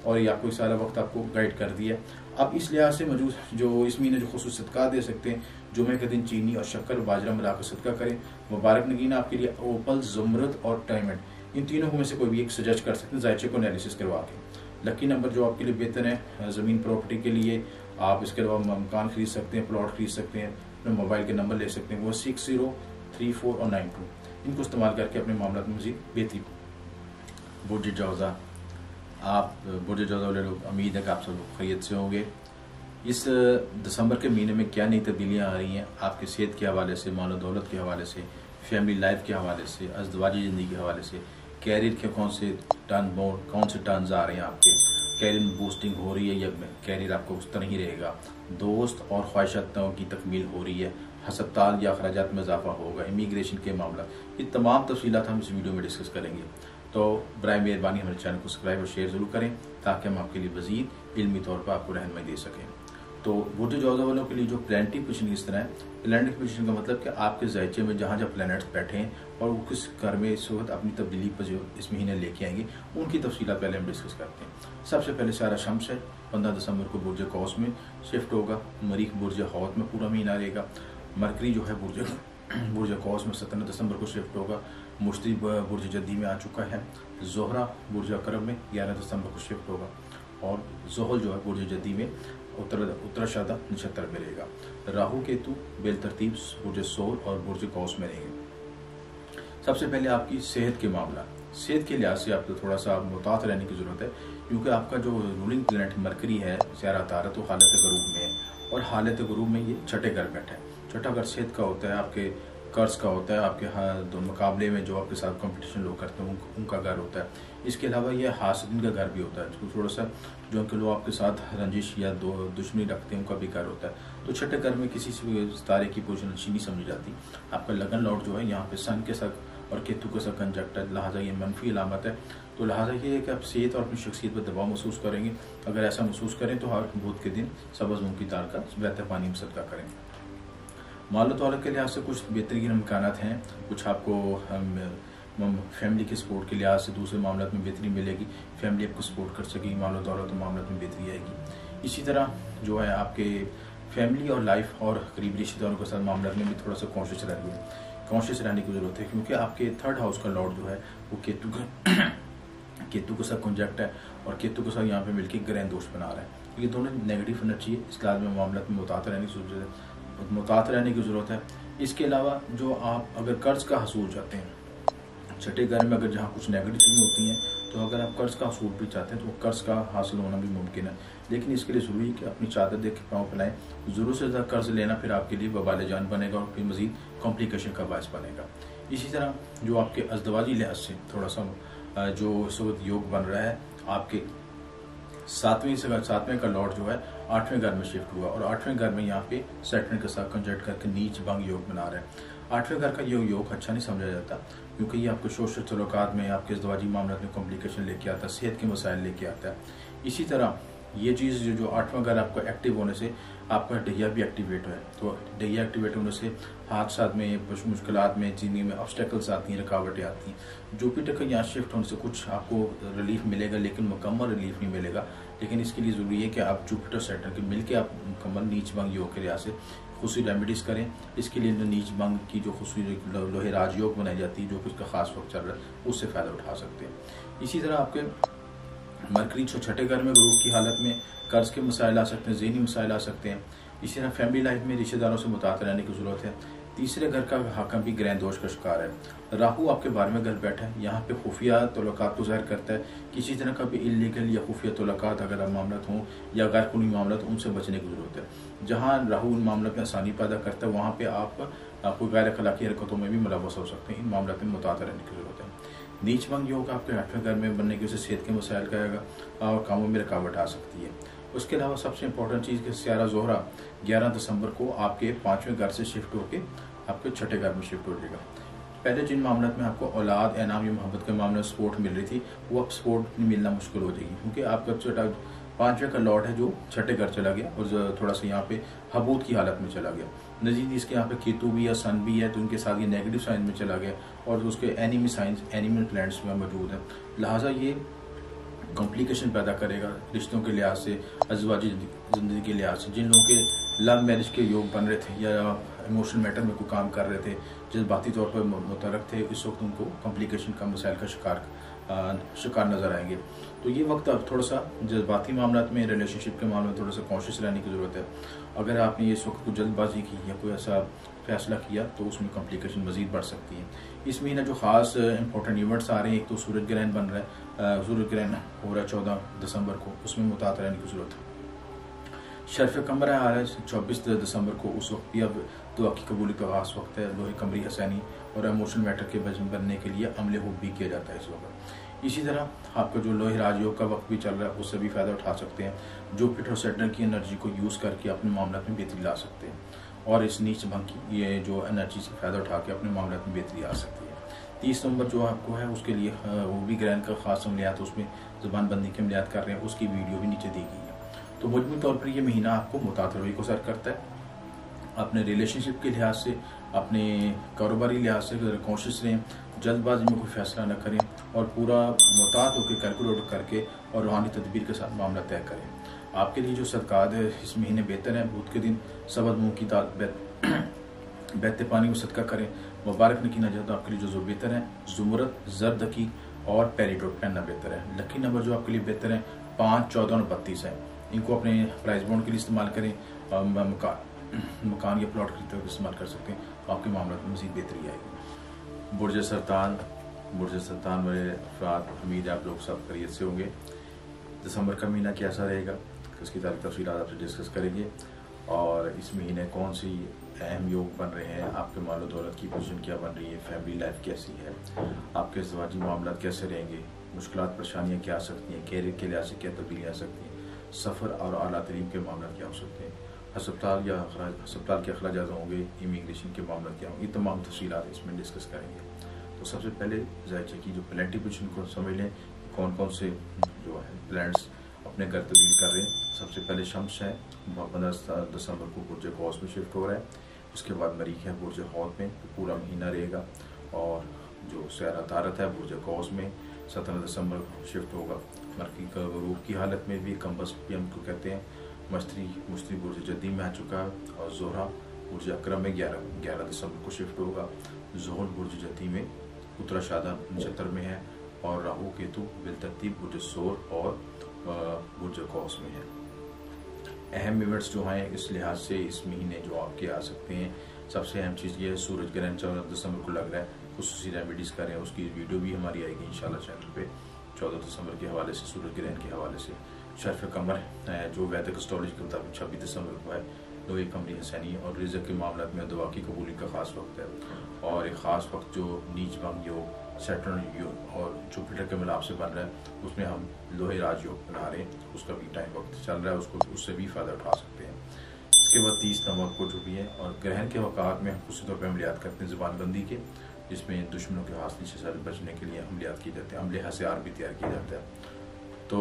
और ये आपको सारा वक्त आपको गाइड कर दिया। अब इस लिहाज से मौजूद जो इस महीने जो खुसूस सदका दे सकते हैं, जुमे के दिन चीनी और शक्कर बाजरा मिलाकर सदका करें। मुबारक नगीना आपके लिए ओपल, ज़ुमरद और डायमंड, इन तीनों में से कोई भी एक सजेस्ट कर सकते हैं जायचे को एनालिसिस करवा के। लकी नंबर जो आपके लिए बेहतर है ज़मीन प्रॉपर्टी के लिए, आप इसके अलावा मकान खरीद सकते हैं, प्लॉट खरीद सकते हैं, अपने मोबाइल के नंबर ले सकते हैं, वो 60, 34 और 92, इनको इस्तेमाल करके अपने मामला में मजीद बेहतरी। बुर्ज जौज़ा, आप बुर्ज जौज़ा वाले लोग, उम्मीद है कि आप सब लोग खैरियत से होंगे। इस दिसंबर के महीने में क्या नई तब्दीलियाँ आ रही हैं आपकी सेहत के हवाले से, मालो दौलत के हवाले से, फैमिली लाइफ के हवाले से, अज़दवाजी ज़िंदगी के हवाले से, कैरियर के कौन से टर्न्स आ रहे हैं, आपके कैरियर में बूस्टिंग हो रही है या कैरियर आपको उस तरह ही रहेगा, दोस्त और ख्वाहिशातों की तकमील हो रही है, हस्पताल या अखराजात में इजाफा होगा, इमिग्रेशन के मामला, ये तमाम तफसीलात हम इस वीडियो में डिस्कस करेंगे। तो बराए मेहरबानी हमारे चैनल को सब्सक्राइब और शेयर ज़रूर करें, ताकि हम आपके लिए मज़ीद इल्मी तौर पर आपको रहनुमाई दे सकें। तो बुर्ज जौज़ा वालों के लिए जो प्लानिटरी पोजीशन इस तरह है, प्लानिटरी पोजीशन का मतलब कि आपके जायचे में जहाँ जहाँ प्लैनेट्स बैठे हैं और वो किस घर में इस वक्त अपनी तब्दीली पर जो इस महीने लेके आएंगे, उनकी तफसीलात पहले हम डिस्कस करते हैं। सबसे पहले सारा शम्स है 15 दिसंबर को बुर्ज कौस में शिफ्ट होगा, मरीख बुर्ज हौत में पूरा महीना रहेगा। मरकरी जो है बुर्ज कौस में 17 दिसंबर को शिफ्ट होगा, मुश्तरी बुर्ज जद्दी में आ चुका है, ज़ोहरा बुर्ज अकरब में 11 दिसंबर को शिफ्ट होगा, और ज़ोहल जो है बुर्ज जद्दी में उत्तराषाढ़ा नक्षत्र में रहेगा। राहु केतु बेल तरतीब बुर्ज सोल और बुर्ज कौस में रहेंगे। सबसे पहले आपकी सेहत के मामला, सेहत के लिहाज से आपको थोड़ा सा मुतात रहने की ज़रूरत है, क्योंकि आपका जो रूलिंग प्लैनेट मरकरी है स्यारा तारा, तो हालत गरूब में है, और हालत गरूब में ये छठे घर बैठा है। छठा घर सेहत का होता है, आपके कर्ज का होता है, आपके मुकाबले में जो आपके साथ कंपटीशन लोग करते हैं उनका घर होता है। इसके अलावा यह हासिदिन का घर भी होता है, जो थोड़ा सा जो उनके लोग आपके साथ रंजिश या दुश्मनी रखते हैं उनका भी घर होता है। तो छठे घर में किसी से तारे की पोजीशन अच्छी नहीं समझी जाती। आपका लगन लॉर्ड जो है यहाँ पे सन के साथ और केतु के साथ कंजक्ट है, लिहाजा ये मनफी अलामत है। तो लिहाजा ये है कि आप सेहत और अपनी शख्सियत पर दबाव महसूस करेंगे। अगर ऐसा महसूस करें तो हर बुध के दिन सब्ज़ मूंग की दाल का बेहतर पानी में सदका करें। मालो तौलत के लिहाज से कुछ बेहतरीन इम्कानात हैं, कुछ आपको फैमिली के सपोर्ट के लिहाज से दूसरे मामलों में बेहतरी मिलेगी, फैमिली आपको सपोर्ट कर सकेगी, मालो दौलत मामलों में बेहतरी आएगी। इसी तरह जो है आपके फैमिली और लाइफ और करीबी रिश्तेदारों के साथ मामलों में भी थोड़ा सा कॉन्शियस रहने की ज़रूरत है, क्योंकि आपके थर्ड हाउस का लॉर्ड जो है वो केतु के साथ कॉन्जैक्ट है, और केतु के साथ यहाँ पे मिलकर ग्रहण दोष बना रहा है। ये दोनों नेगेटिव एनर्जी है, इस लाज में मामलों में मुतात रहने की ज़रूरत है। इसके अलावा जो आप अगर कर्ज का हसूल चाहते हैं, छठे घर में अगर जहाँ कुछ नेगेटिव चीज़ें होती हैं, तो अगर आप कर्ज का हसूल भी चाहते हैं तो कर्ज का हासिल होना भी मुमकिन है, लेकिन इसके लिए ज़रूरी है कि अपनी चादर देख के पाँव फैलाएं। ज़रूरत से ज़्यादा कर्ज लेना फिर आपके लिए बबाल जान बनेगा और फिर मज़ीद कॉम्प्लिकेशन का बायस बनेगा। इसी तरह जो आपके अज़दवाजी लिहाज से थोड़ा सा जो इस वक्त योग बन रहा है, आपके सातवें का लॉर्ड जो है 8वें घर में शिफ्ट हुआ और 8वें घर में यहाँ पे सैटर्न के साथ कंजक्ट करके नीच भंग योग बना रहा है। 8वें घर का योग अच्छा नहीं समझा जाता क्योंकि ये आपके सोशल तल्लुकात में, आपके इज़दवाजी मामलों में कॉम्प्लिकेशन लेके आता है, सेहत के मसाइल लेके आता है। इसी तरह ये चीज़ जो 8वां घर आपका एक्टिव होने से आपका डहिया भी एक्टिवेट है, तो डहिया एक्टिवेट होने से हादसात में, मुश्किलात में, ज़िंदगी में ऑब्स्टेकल्स आती हैं, रुकावटें आती हैं। जुपिटर का यहाँ शिफ्ट होने से कुछ आपको रिलीफ मिलेगा, लेकिन मुकम्मल रिलीफ नहीं मिलेगा। लेकिन इसके लिए ज़रूरी है कि आप जुपिटर सैटर्न के मिल के आप मुकम्मल नीच भंग योग के लिहाज से खुशी रेमेडीज़ करें। इसके लिए नीच भंग की जो खुशी लोहे राजयोग बनाई जाती है, जो कि उसका खास वक्त चल रहा है, उससे फ़ायदा उठा सकते हैं। इसी तरह आपके मरकरी छठे घर में ग्रुप की हालत में कर्ज के मसाइल आ सकते हैं, ज़हनी मसाइल आ सकते हैं। इसी तरह फैमिली लाइफ में रिश्तेदारों से मुताबिक रहने की ज़रूरत है। तीसरे घर का हाकम भी ग्रहण दोष का शिकार है। राहु आपके 12वें घर बैठा है, यहाँ पे खुफिया तल्लुकात को ज़ाहिर करता है। किसी तरह का भी इल्लीगल या खुफिया तल्लुकात अगर मामलात हों या गैर कानूनी मामलात, उनसे बचने की ज़रूरत है। जहाँ राहु इन मामलों में आसानी पैदा करता है, वहाँ पर आपको गैर अखलाकी हरकतों में भी मुलव्वस हो सकते हैं। इन मामलों में मुताबिक रहने की ज़रूरत है। नीच भंग योग आपके 8वें घर में बनने की वजह से सेहत के मसाइल का आएगा और कामों में रुकावट आ सकती है। उसके अलावा सबसे इंपॉर्टेंट चीज़ कि सियारा ज़ोहरा 11 दिसंबर को आपके 5वें घर से शिफ्ट होकर आपके छठे घर में शिफ्ट हो जाएगा। पहले जिन मामलों में आपको औलाद, इनाम या मोहब्बत के मामले में सपोर्ट मिल रही थी, वो अब सपोर्ट मिलना मुश्किल हो जाएगी क्योंकि आपका 5वें का लॉर्ड है जो छठे घर चला गया और थोड़ा सा यहाँ पे हबूत की हालत में चला गया। नजीद इसके यहाँ पे केतु भी या सन भी है, तो उनके साथ ये नेगेटिव साइन में चला गया और उसके एनिमी साइंस, एनिमल प्लैनेट्स में मौजूद है। लिहाजा ये कॉम्प्लिकेशन पैदा करेगा रिश्तों के लिहाज से, अज़वाजी ज़िंदगी के लिहाज से। जिन लोगों के लव मैरिज के योग बन रहे थे या इमोशनल मैटर में कोई काम कर रहे थे, जज्बाती तौर पर मुतलक थे, इस वक्त उनको कॉम्प्लिकेशन का मसाइल का शिकार नज़र आएंगे। तो ये वक्त अब थोड़ा सा जज्बाती मामलों में, रिलेशनशिप के मामले में थोड़ा सा कॉन्शियस रहने की ज़रूरत है। अगर आपने इस वक्त को जल्दबाजी की या कोई ऐसा फैसला किया तो उसमें कॉम्प्लिकेशन मज़ीद बढ़ सकती है। इस महीने जो खास इंपॉर्टेंट इवेंट्स आ रहे हैं, एक तो सूरज ग्रहण बन रहा है, सूरज ग्रहण हो रहा है 14 दिसंबर को, उसमें मुताबिक रहने की ज़रूरत है। शर्फ कमर आ रहा है 24 दिसंबर को, उस वक्त भी अब दुआ की कबूली का खास वक्त है। लोहे कमरी हसैनी और इमोशनल मैटर के बनने के लिए अमले हुब भी किया जाता है इस वक्त। इसी तरह आपका जो लोहे राजयोग का वक्त भी चल रहा है, उससे भी फ़ायदा उठा सकते हैं। जुपिटर सैटर्न की एनर्जी को यूज़ करके अपने मामलों में बेहतरी ला सकते हैं और इस नीच भंग की ये जो एनर्जी से फ़ायदा उठा के अपने मामलों में बेहतरी आ सकती है। 30 नवंबर जो आपको है उसके लिए वो भी ग्रहण का खास अमलियात, उसमें ज़बानबंदी के अमलियात कर रहे हैं, उसकी वीडियो भी नीचे दी गई है। तो मजमूई तौर पर ये महीना आपको मुतातरवी को सर करता है। अपने रिलेशनशिप के लिहाज से, अपने कारोबारी लिहाज से कॉन्शियस रहें, जल्दबाजी में कोई फैसला न करें और पूरा मुतात होकर कैलकुलेट करके और रूहानी तदबीर के साथ मामला तय करें। आपके लिए जो सदकात है इस महीने बेहतर है। बुध के दिन सबद मूँग की दाल बहते पानी में सदका करें। मुबारक नकीना जाता आपके लिए जो बेहतर है, ज़ुमरत, जरदकी और पेरीडोट पहनना बेहतर है। लकी नंबर जो आपके लिए बेहतर है 5, 14 और 32 है। इनको अपने प्राइस बॉन्ड के लिए इस्तेमाल करें, मकान या प्लॉट खरीदते हुए इस्तेमाल कर सकते हैं, तो आपके मामलों में मज़ीद बेहतरी आएगी। बुर्ज सरतान वाले अफराद, उम्मीद है आप लोग सब खैरियत से होंगे। दिसंबर का महीना कैसा रहेगा, इसकी तारीख तफसीलात आपसे डिस्कस करेंगे और इस महीने कौन सी अहम योग बन रहे हैं, आपके मालो दौलत की पोजीशन क्या बन रही है, फैमिली लाइफ कैसी है, आपके ज़वाजी मामला कैसे रहेंगे, मुश्किलात परेशानियाँ क्या आ सकती हैं, कैरियर के लिहाज से क्या तब्दीलियाँ आ सकती हैं, सफ़र और आला तरीम के मामला क्या हो सकते हैं, हस्पताल के अखराजात होंगे, इमिग्रेशन के मामला क्या होंगे, ये तमाम तफसीलात इसमें डिस्कस करेंगे। तो सबसे पहले ज़ाहिर की जो प्लानिटरी पोजीशन को समझ लें, कौन कौन से जो है प्लैनेट्स अपने घर तब्दील कर रहे हैं। सबसे पहले शम्स है 15 दिसंबर को बुर्ज कौस में शिफ्ट हो रहा है। उसके बाद मरीख है बुर्ज हौत में, तो पूरा महीना रहेगा। और जो सयारा तारत है बुर्ज कौस में 17 दिसंबर को शिफ्ट होगा। मरकरी का गरूब की हालत में भी कम्बस भी हम को कहते हैं। मुश्तरी बुर्ज जद्दी में आ चुका है और जोहरा बुर्ज अकरम में 11 दिसंबर को शिफ्ट होगा। जोहल बुर्ज जद्दी में उत्तराशादा नक्षत्र में है और राहु केतु बिलतरतीब बुर्ज सोर और बुर्ज कौस में है। अहम इवेंट्स जो हैं इस लिहाज से इस महीने जो आपके आ सकते हैं, सबसे अहम चीज़ ये है सूरज ग्रहण 14 दिसंबर को लग रहा है। खुसूसी रेमेडीज़ करें, उसकी वीडियो भी हमारी आएगी इंशाल्लाह चैनल पे 14 दिसंबर के हवाले से, सूरज ग्रहण के हवाले से। शर्फ कमर जो वैदिक एस्ट्रोलॉजी के मुताबिक 26 दिसंबर को है। लोहे कमरी हसैनी और रिज़्क के मामलों में दुआ की कबूली का खास वक्त है। और एक ख़ास वक्त जो नीच भंग योग सैटर्न और जुपिटर के मिलाप से बन रहा है, उसमें हम लोहे राजयोग बना रहे हैं, उसका भी टाइम वक्त चल रहा है, उससे भी फ़ायदा उठा सकते हैं। इसके बाद 30 नवंबर को जो भी है, और ग्रहण के वक़ात में हम खुशी तौर पर अमलियात करते हैं ज़बानबंदी के, जिसमें दुश्मनों के हासिल से बचने के लिए अमलियात किए जाते हैं, अमले हथियार भी तैयार किया जाता है। तो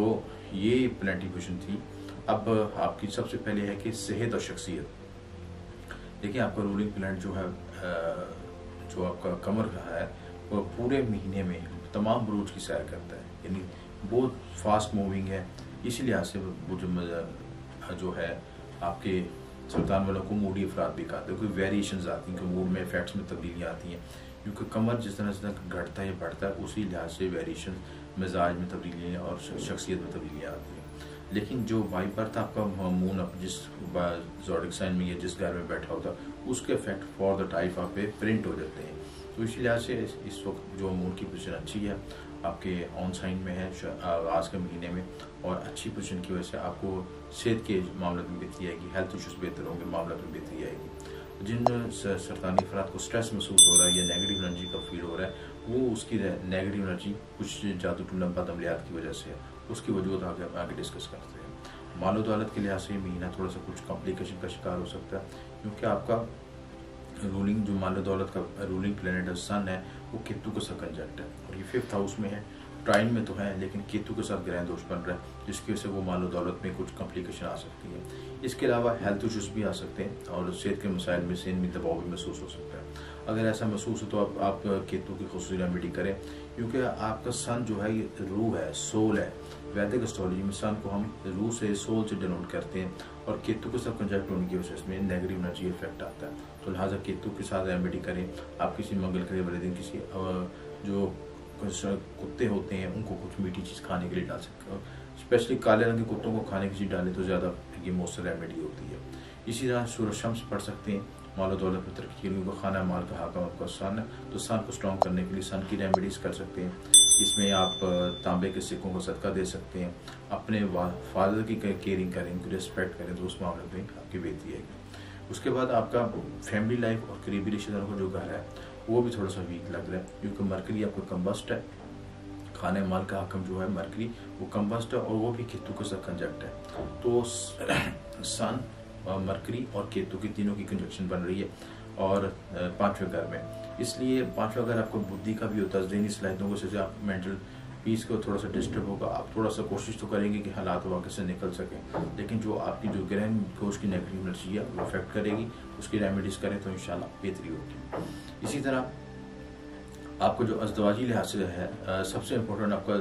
ये प्लानिटेशन थी। अब आपकी सबसे पहले है कि सेहत और शख्सियत। देखिए, आपका रूलिंग प्लानट जो है, जो आपका कमर है, वो पूरे महीने में तमाम बुरूज की सैर करता है, यानी बहुत फास्ट मूविंग है। इसी लिहाज से वो जो है आपके सुल्तान वालों को मूडी अफराद भी कहते हैं, कोई वेरिएशंस आती हैं, मूड में इफेक्ट्स में तब्दीलियाँ आती हैं, क्योंकि कमर जिस तरह घटता है या बढ़ता है, उसी लिहाज से वेरिएशन मिजाज में तब्दीलियाँ और शख्सियत में तब्दीलियाँ आती हैं। लेकिन जो बाई बर्थ आपका मून जिस ज़ोडिक साइन में या जिस घर में बैठा होता है, उसके इफेक्ट फॉर द टाइप आप पे प्रिंट हो जाते हैं। तो इसी लिहाज से इस वक्त जो मून की पोजीशन अच्छी है, आपके ऑन साइन में है आगाज के महीने में, और अच्छी पोजीशन की वजह से आपको सेहत के मामले में बेहतरी आएगी, हेल्थ इशूज़ बेहतर होंगे, मामला में बेहतरी आएगी। जिन सरतानी अफराद को स्ट्रेस महसूस हो रहा है या नेगेटिव एनर्जी का फील हो रहा है, वो उसकी नेगेटिव एनर्जी कुछ जादू टूना बदअमलियात की वजह से है, उसकी वजूद आगे डिस्कस करते हैं। मालो दौलत के लिहाज से महीना थोड़ा सा कुछ कॉम्प्लिकेशन का शिकार हो सकता है, क्योंकि आपका रूलिंग जो मालो दौलत का रूलिंग प्लेनेट सन है, वो केतु के साथ कंजक्ट है, और ये 5th हाउस में है, ट्राइन में तो है, लेकिन केतु के साथ ग्रह दोष बन रहा है, जिसकी वजह से वो मालो दौलत में कुछ कॉम्प्लिकेशन आ सकती है। इसके अलावा हेल्थ इशूज़ भी आ सकते हैं, और सेहत के मसाइल में सेहत में दबाव भी महसूस हो सकता है। अगर ऐसा महसूस हो तो आप केतु की खुसूसी रेमेडी करें, क्योंकि आपका सन जो है ये रूह है, सोल है। वैदिक एस्ट्रोलॉजी में सन को हम रूह से, सोल से डिनोट करते हैं, और केतु के साथ कंजक्ट होने की वजह से इसमें नेगेटिव एनर्जी इफेक्ट आता है। तो लिहाजा केतु के साथ रेमेडी करें। आप किसी मंगल के वाले दिन किसी जो कुत्ते होते हैं उनको कुछ मीठी चीज़ खाने के लिए डाल सकते हो, स्पेशली काले रंग के कुत्तों को खाने की चीज़ डालें तो ज़्यादा ये मौसर रेमेडी होती है। इसी तरह सूरज शम्स पढ़ सकते हैं, मालो दौलत में तरक्की के लिए, उनको खाना माल का हाकम आपका सन है, तो सन को स्ट्रॉन्ग करने के लिए सन की रेमेडीज कर सकते हैं। इसमें आप तांबे के सिक्कों को सदका दे सकते हैं, अपने फादर की केयरिंग करें, उनकी रिस्पेक्ट करें, तो उस मामले में आपकी बेहतरी आएगी। उसके बाद आपका फैमिली लाइफ और करीबी रिश्तेदारों का जो घर है, वो भी थोड़ा सा वीक लग रहा है, क्योंकि मरकरी आपका कम्बस्ट है, खाने माल का हकम जो है मरकरी, वो कम्बस्ट है, और वो भी केतु के साथ कंजक्ट है। तो सन, मरकरी और केतु की तीनों की कंजक्शन बन रही है, और 5वें घर में, इसलिए 5वां घर आपको बुद्धि का भी होता है, ज़हनी सलाहियतों से आप मेंटल पीस को थोड़ा सा डिस्टर्ब होगा। आप थोड़ा सा कोशिश तो करेंगे कि हालात वाक़े से निकल सकें, लेकिन जो आपकी जो ग्रहण को उसकी नेगेटिव एनर्जी है वो अफेक्ट करेगी। उसकी रेमेडीज करें तो इंशाल्लाह बेहतरी होगी। इसी तरह आपको जो अज़दवाजी लिहाज से है, सबसे इम्पोर्टेंट आपका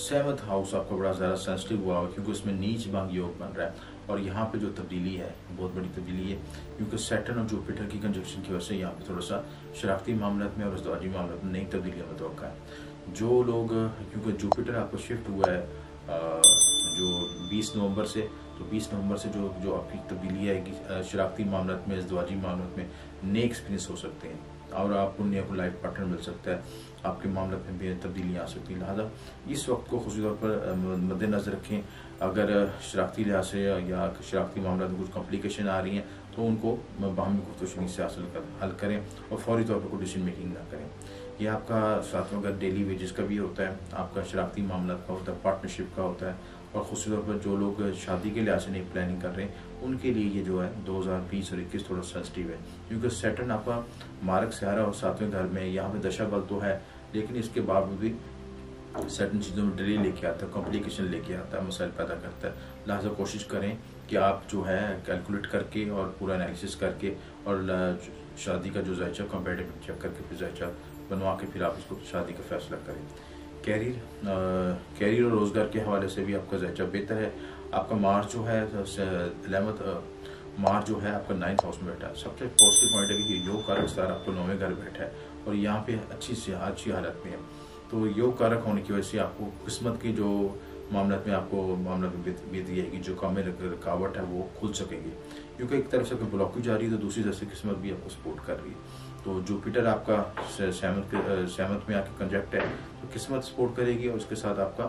7th हाउस आपका बड़ा ज़्यादा सेंसिटिव हुआ, क्योंकि उसमें नीच भंग योग बन रहा है, और यहाँ पे जो तब्दीली है बहुत बड़ी तब्दीली है, क्योंकि सैटर्न और जुपिटर की कंजक्शन की वजह से यहाँ पे थोड़ा सा शरारती मामलों में और अज़दवाजी मामलों में नई तब्दीलियाँ मुतवक्का है। जो लोग, क्योंकि जुपिटर आपको शिफ्ट हुआ है जो 20 नवंबर से, तो 20 नवंबर से जो आपकी तब्दीली आएगी शरारती मामलों में, अज़दवाजी मामलों में नए एक्सपीरियंस हो सकते हैं, और आपको नया को लाइफ पार्टनर मिल सकता है, आपके मामले में भी तब्दीलियाँ आ सकती हैं। लिहाजा इस वक्त को खुशी तौर पर मद्देनजर रखें। अगर शरारती लिहाज से या शरारती मामला में कुछ कॉम्प्लिकेशन आ रही हैं, तो उनको बाहमी गुफ्तगू से हल करें, और फौरी तौर पर कोई डिसीजन मेकिंग ना करें। ये आपका 7वां घर डेली वेजेस का भी होता है, आपका शरारती मामला का होता है, पार्टनरशिप का होता है, और खुशी तौर पर जो लोग शादी के लिहाज से नई प्लानिंग कर रहे हैं, उनके लिए ये जो है 2020 और 21 थोड़ा सेंसिटिव है, क्योंकि सैटर्न आपका मारक सियारा और 7वें घर में, यहाँ पे दशा बल तो है, लेकिन इसके बावजूद भी सर्टन चीज़ों में डिले लेके आता है, कॉम्प्लिकेशन लेके आता है, मसाइल पैदा करता है। लिहाजा कोशिश करें कि आप जो है कैलकुलेट करके और पूरा एनालिसिस करके, और शादी का जो जायचा कंपेटिबिलिटी चेक करके फिर जायचा बनवा के फिर आप इसको शादी का फैसला करें। कैरियर और रोज़गार के हवाले से भी आपका जायचा बेहतर है। आपका मार्च जो है 11th मार्च जो है आपका 9th हाउस में बैठा है। सबसे पॉजिटिव पॉइंट है कि योग कारक स्टार आपको 9वें घर बैठा है, और यहाँ पे अच्छी हालत में है। तो योग कारक होने की वजह से आपको किस्मत की जो मामला में बेहतरी आएगी, जो काम में रुकावट है वो खुल सकेगी, क्योंकि एक तरफ से ब्लॉकेज जा रही है, तो दूसरी तरफ से किस्मत भी आपको सपोर्ट कर रही है। तो जुपिटर आपका 7th में आके कंजक्ट है, तो किस्मत सपोर्ट करेगी, और उसके साथ आपका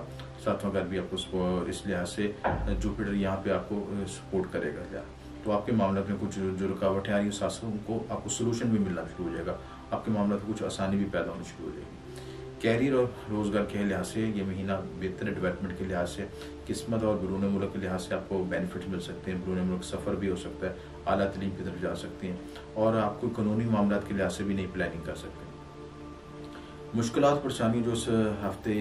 7वां घर भी आपको इस लिहाज से जुपिटर यहाँ पे आपको सपोर्ट करेगा। तो आपके मामले में कुछ जो रुकावटें आ रही है, साथ उनको आपको सोल्यूशन भी मिलना शुरू हो जाएगा, आपके मामले में कुछ आसानी भी पैदा होनी शुरू हो जाएगी। कैरियर और रोज़गार के लिहाज से ये महीना बेहतर डेवलपमेंट के लिहाज से, किस्मत और बैरून मुल्क के लिहाज से आपको बेनिफिट मिल सकते हैं। बैरून मुल्क सफ़र भी हो सकता है, आला तलीम की तरफ जा सकती हैं और आपको कानूनी मामला के लिहाज से भी नई प्लानिंग कर सकते हैं। मुश्किलात परेशानी जो इस हफ्ते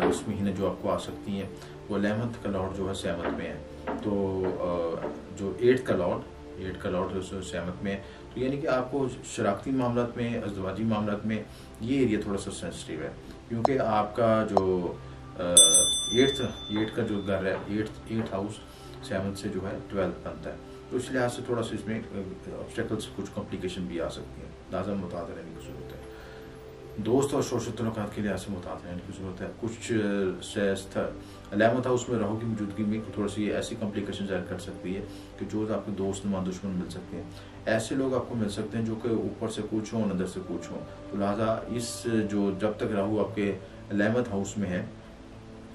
इस महीने जो आपको आ सकती हैं वो 11th का लॉर्ड जो है 7th में है, तो जो 8th का लॉर्ड जो 7th में है, तो यानी कि आपको शराकती मामलात में, अज़दवाजी मामलात में ये एरिया थोड़ा सा सेंसिटिव है, क्योंकि आपका जो 8th का जो घर है, 8th हाउस 7th से जो है 12th बनता है, तो इस लिहाज से थोड़ा सा इसमें ऑब्स्टेकल्स, कुछ कॉम्प्लिकेशन भी आ सकती हैं। लिहाजा मुताद रहने की ज़रूरत है। दोस्त और सोशल तल्लुकात के लिहाज से मुताद रहने की ज़रूरत है। कुछ 11th हाउस में राहु की मौजूदगी में थोड़ी सी ऐसी कॉम्प्लिकेशन ज़ाहिर कर सकती है कि जो आपके दोस्त नुमा दुश्मन मिल सकते हैं, ऐसे लोग आपको मिल सकते हैं जो कि ऊपर से कुछ हों, अंदर से कुछ हों। तो लिहाजा इस जो जब तक राहु आपके 11th हाउस में है,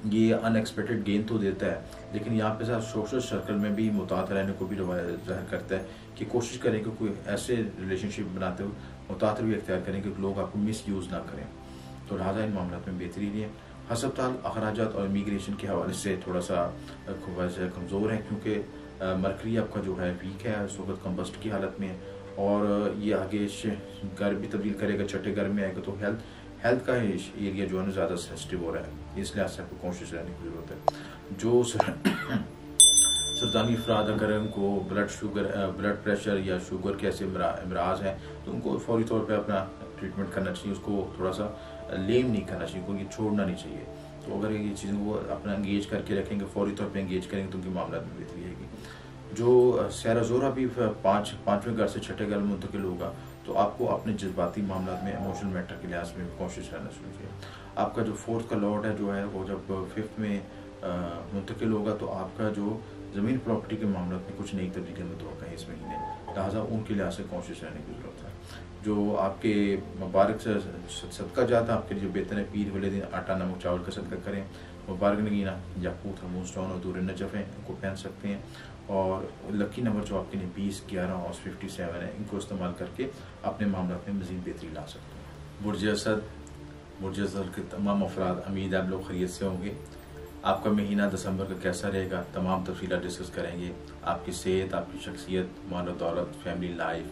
ये अनएक्सपेक्टेड गेन तो देता है, लेकिन यहाँ पे साथ सोशल सर्कल में भी मुताद रहने को भी ज़ाहिर करता है कि कोशिश करें कि कोई ऐसे रिलेशनशिप बनाते हुए मुताद भी इख्तियार करें कि लोग आपको मिस यूज़ ना करें। तो लिहाजा इन मामलों में बेहतरी है। हस्पताल, अखराजात और इमिग्रेशन के हवाले से थोड़ा सा कमज़ोर है, क्योंकि मरकरी आपका जो है वीक है, इस वक्त कम्बस्ट की हालत में है और ये आगे घर भी तब्दील करेगा, छठे घर में आएगा, तो हेल्थ का एरिया जो है ना ज़्यादा सेंसिटिव हो रहा है, इस लिहाज से आपको कॉन्शियस रहने की ज़रूरत है। जो सरतानी अफराद अगर उनको ब्लड प्रेशर या शुगर के ऐसे अमराज हैं, तो उनको फौरी तौर पे अपना ट्रीटमेंट करना चाहिए, उसको थोड़ा सा लेम नहीं करना चाहिए, उनको ये छोड़ना नहीं चाहिए। तो अगर ये चीज़ों को अपना इंगेज करके रखेंगे, फौरी तौर पे इंगेज करेंगे, तो उनके मामला में बेहतरी आएगी। जो सैरा ज़ोरा भी पाँचवें घर से छठे घर में मुंतकिल होगा, तो आपको अपने जज्बाती मामला में, इमोशनल मैटर के लिहाज में कोशिश रहना चाहिए। आपका जो 4th का लॉर्ड है जो है वो जब 5th में मुंतकिल होगा, तो आपका जो ज़मीन प्रॉपर्टी के मामलों में कुछ नई तब्दीलियाँ मुतवक्का है इस महीने, लिहाजा उनके लिहाज से कोशिश रहने की ज़रूरत है। जो आपके मुबारक से सदका जाता है, आपके लिए बेहतर है पीर वाले दिन आटा नमक चावल का सदका करें। मुबारक नगीना, याकूत, हमून स्टोन और दूर नजफ़ हैं, इनको पहन सकते हैं। और लकी नंबर जो आपके लिए 20, 11 और 57 है, इनको इस्तेमाल करके अपने मामलों में मज़ीद बेहतरी ला सकते हैं। बुर्ज असद के तमाम अफराद, उम्मीद आप लोग खैरियत से होंगे। आपका महीना दिसंबर का कैसा रहेगा, तमाम तफसीलात डिस्कस करेंगे। आपकी सेहत, आपकी शख्सियत, माल और दौलत, फैमिली लाइफ,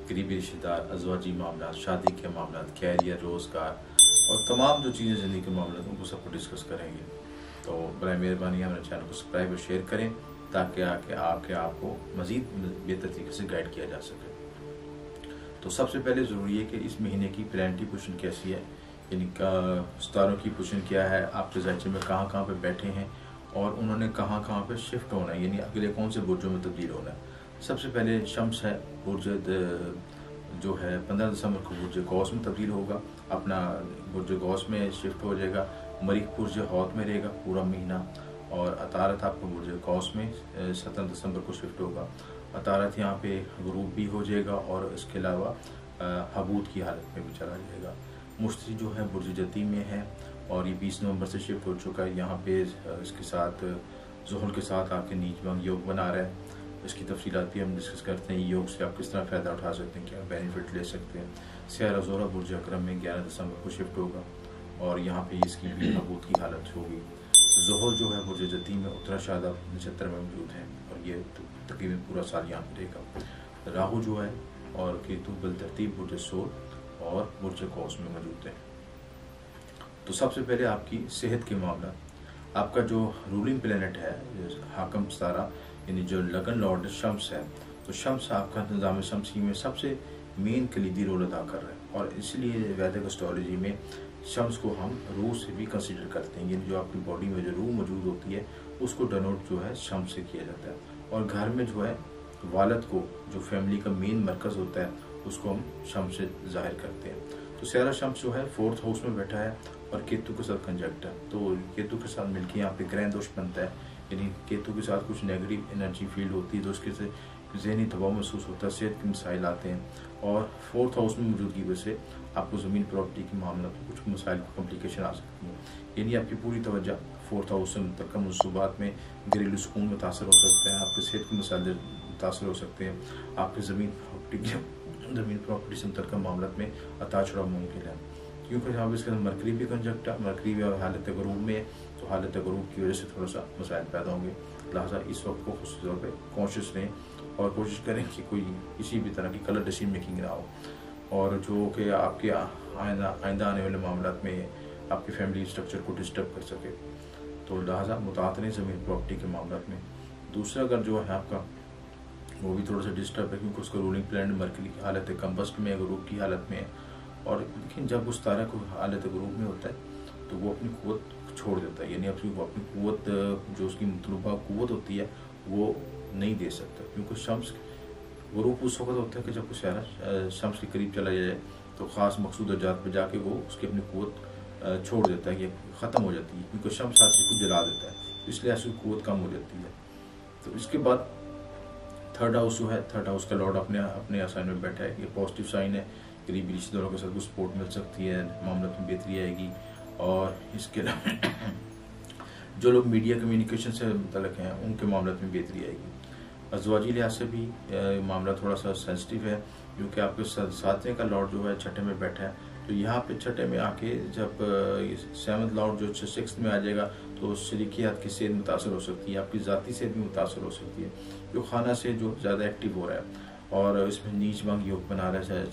करीबी रिश्तेदार, अज़वाजी मामला, शादी के मामला, कैरियर, रोज़गार और तमाम जो चीज़ें ज़िंदगी के मामले उनको सबको डिस्कस करेंगे। तो बराए मेहरबानी हमारे चैनल को सब्सक्राइब और शेयर करें, ताकि आपको मज़ीद बेहतर तरीके से गाइड किया जा सके। तो सबसे पहले ज़रूरी है कि इस महीने की प्लानिटरी पोजीशन कैसी है, यानी सितारों की पोजीशन क्या है, आपके ज़ायचे में कहाँ पे बैठे हैं और उन्होंने कहाँ पे शिफ्ट होना है, यानी अगले कौन से बुर्जों में तब्दील होना है। सबसे पहले शम्स है, बुर्ज जो है 15 दिसंबर को बुर्ज गौस में तब्दील होगा, अपना बुर्ज गौस में शिफ्ट हो जाएगा। मरीख बुर्ज हौत में रहेगा पूरा महीना, और अतारत आपको बुर्ज गौस में 17 दिसंबर को शिफ्ट होगा। अतारत यहाँ पे गुरूब भी हो जाएगा और इसके अलावा हबूत की हालत में भी चला जाएगा। मुश्तरी जो है बुर्ज जती में है और ये 20 नवंबर से शिफ्ट हो चुका है। यहाँ पे इसके साथ ज़ुहल के साथ आपके नीच योग बना रहा है। इसकी तफसीलात भी हम डिस्कस करते हैं, योग से आप किस तरह फ़ायदा उठा सकते हैं, क्या बेनिफिट ले सकते हैं। सैरा ज़ोरा बुर्ज अकरम में 11 दिसंबर को शिफ्ट होगा और यहाँ पे इसकी भी हबूत की हालत होगी। ज़ुहल जो है बुर्ज जती में उत्तरा शादाब नक्षत्र में मौजूद है और ये तकरीबन पूरा साल यहाँ पे रहेगा। राहु जो है और केतु बिलतरतीब बुर्ज सोल और बुर्ज कौस में मौजूद है। तो सबसे पहले आपकी सेहत के मामला, आपका जो रूलिंग प्लेनेट है हाकम सितारा, यानी जो लगन लॉर्ड शम्स है, तो शम्स आपका निज़ाम शमसी में सबसे मेन कलीदी रोल अदा कर रहा है और इसलिए वैदिक एस्ट्रोलॉजी में शम्स को हम रूह से भी कंसीडर करते हैं, यानी जो आपकी बॉडी में जो रूह मौजूद होती है उसको डनोट जो है शम्स से किया जाता है। और घर में जो है वालद को, जो फैमिली का मेन मरकज़ होता है, उसको हम शम्स से जाहिर करते हैं। तो सैरा शम्स जो है 4th हाउस में बैठा है और केतु के साथ कंजक्ट है, तो केतु के साथ मिलकर यहाँ पे ग्रह दोष बनता है, यानी केतु के साथ कुछ नेगेटिव एनर्जी फील्ड होती है, तो उसके से जहनी दबाव महसूस होता है, सेहत के मसाइल आते हैं। और 4th हाउस में मौजूदगी वजह से आपको ज़मीन प्रॉपर्टी के मामला में कुछ मसाइल कॉम्प्लिकेशन आ सकती हैं, यानी आपकी पूरी तवज्जो 4th हाउस से मुतल्लिक़ मनसूबात में घरेलू सुकून मुतासर हो सकता है, आपके सेहत के मसाइल मुतासर हो सकते हैं, आपके ज़मीन प्रॉपर्टी से मुतल्लिक़ मामलों में अता छुड़ा मुमकिन है। क्योंकि यहाँ पे इसके अंदर मरकरी भी कंजक्ट है, मरकरी भी हालत गरूब में है, तो हालत गरूब की वजह से थोड़ा सा मसाइल पैदा होंगे। लिहाजा इस वक्त को खुद तौर पर कॉन्शियस रहें और कोशिश करें कि कोई किसी भी तरह की कलर डिसीजन मेकिंग ना हो, और जो कि आपके आइंदा आने वाले मामला में आपकी फैमिली स्ट्रक्चर को डिस्टर्ब कर सके। तो लिहाजा मुतात रहें ज़मीन प्रॉपर्टी के मामला में। दूसरा अगर जो है आपका वो भी थोड़ा सा डिस्टर्ब है, क्योंकि उसका रूलिंग प्लान मरकरी की हालत कम्बस्ट में, गरूब की हालत में है, और लेकिन जब उस तारा को हालत गरूब में होता है तो वो अपनी कुव्वत छोड़ देता है, यानी अपनी कुव्वत जो उसकी मतलूबा कुव्वत होती है वो नहीं दे सकता, क्योंकि शम्स गरूब उस वक्त होता है कि जब सारा शम्स के करीब चला जाए तो ख़ास मकसूद अजात पर जाके वो उसकी अपनी कुव्वत छोड़ देता है, ये ख़त्म हो जाती है, क्योंकि शम्स हर चीज़ को जला देता है, तो इसलिए ऐसी कुव्वत कम हो जाती है। तो इसके बाद थर्ड हाउस जो है, थर्ड हाउस का लॉर्ड अपने साइन में बैठा है, ये पॉजिटिव साइन है, करीबी रिश्तेदारों के साथ कुछ सपोर्ट मिल सकती है, मामला में बेहतरी आएगी। और इसके अलावा जो लोग मीडिया कम्युनिकेशन से मुतल्लिक़ हैं उनके मामला में बेहतरी आएगी। अज़वाजी लिहाज से भी मामला थोड़ा सा सेंसिटिव है, क्योंकि आपके सातवें का लॉर्ड जो है छठे में बैठा है, तो यहाँ पे छठे में आके जब सेवंथ लॉर्ड जो सिक्स्थ में आ जाएगा तो शरीकियात की सेहत मुतासर हो सकती है, आपकी ज़ाती सेहत भी मुतासर हो सकती है, जो खाना से जो ज़्यादा एक्टिव हो रहा है और इसमें नीच मांग योग बना रहा है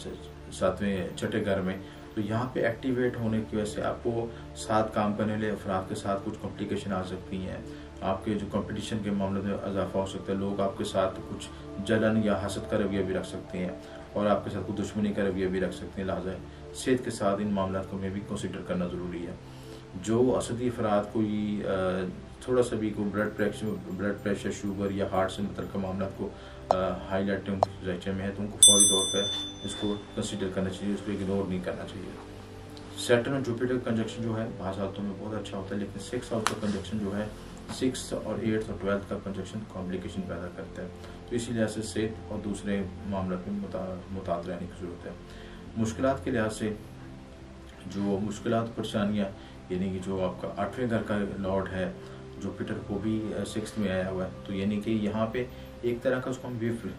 सातवें छठे घर में, तो यहाँ पे एक्टिवेट होने की वजह से आपको साथ काम करने वाले अफराद के साथ कुछ कॉम्प्लिकेशन आ सकती हैं, आपके जो कंपटीशन के मामले में इजाफा हो सकता है, लोग आपके साथ कुछ जलन या हसद का रवैया भी रख सकते हैं और आपके साथ कुछ दुश्मनी का रवैया भी रख सकते हैं। लिहाजा सेहत के साथ इन मामला को में भी कंसिडर करना ज़रूरी है। जो असदी अफराद कोई थोड़ा सा भी को ब्लड प्रेशर शुगर या हार्ट से मतलब मामला को हाईलाइट जायचे में है, तो उनको फौरी तौर पर इसको कंसिडर करना चाहिए, उसको इग्नोर नहीं करना चाहिए। सैटर्न और जुपिटर कंजक्शन जो है बाज़ हालतों में बहुत अच्छा होता है, लेकिन 6 हाउस का कंजक्शन जो है 6 और 8 और 12 का कंजक्शन कॉम्प्लिकेशन पैदा करता है, तो इसी लिहाज से सेहत और दूसरे मामला में मुतात रहने की ज़रूरत है। मुश्किलात के लिहाज से जो मुश्किलात परेशानियाँ, यानी कि जो आपका 8वें घर का लॉर्ड है जुपिटर को भी 6th में आया हुआ है, तो यानी कि यहाँ पे एक तरह का उसको हम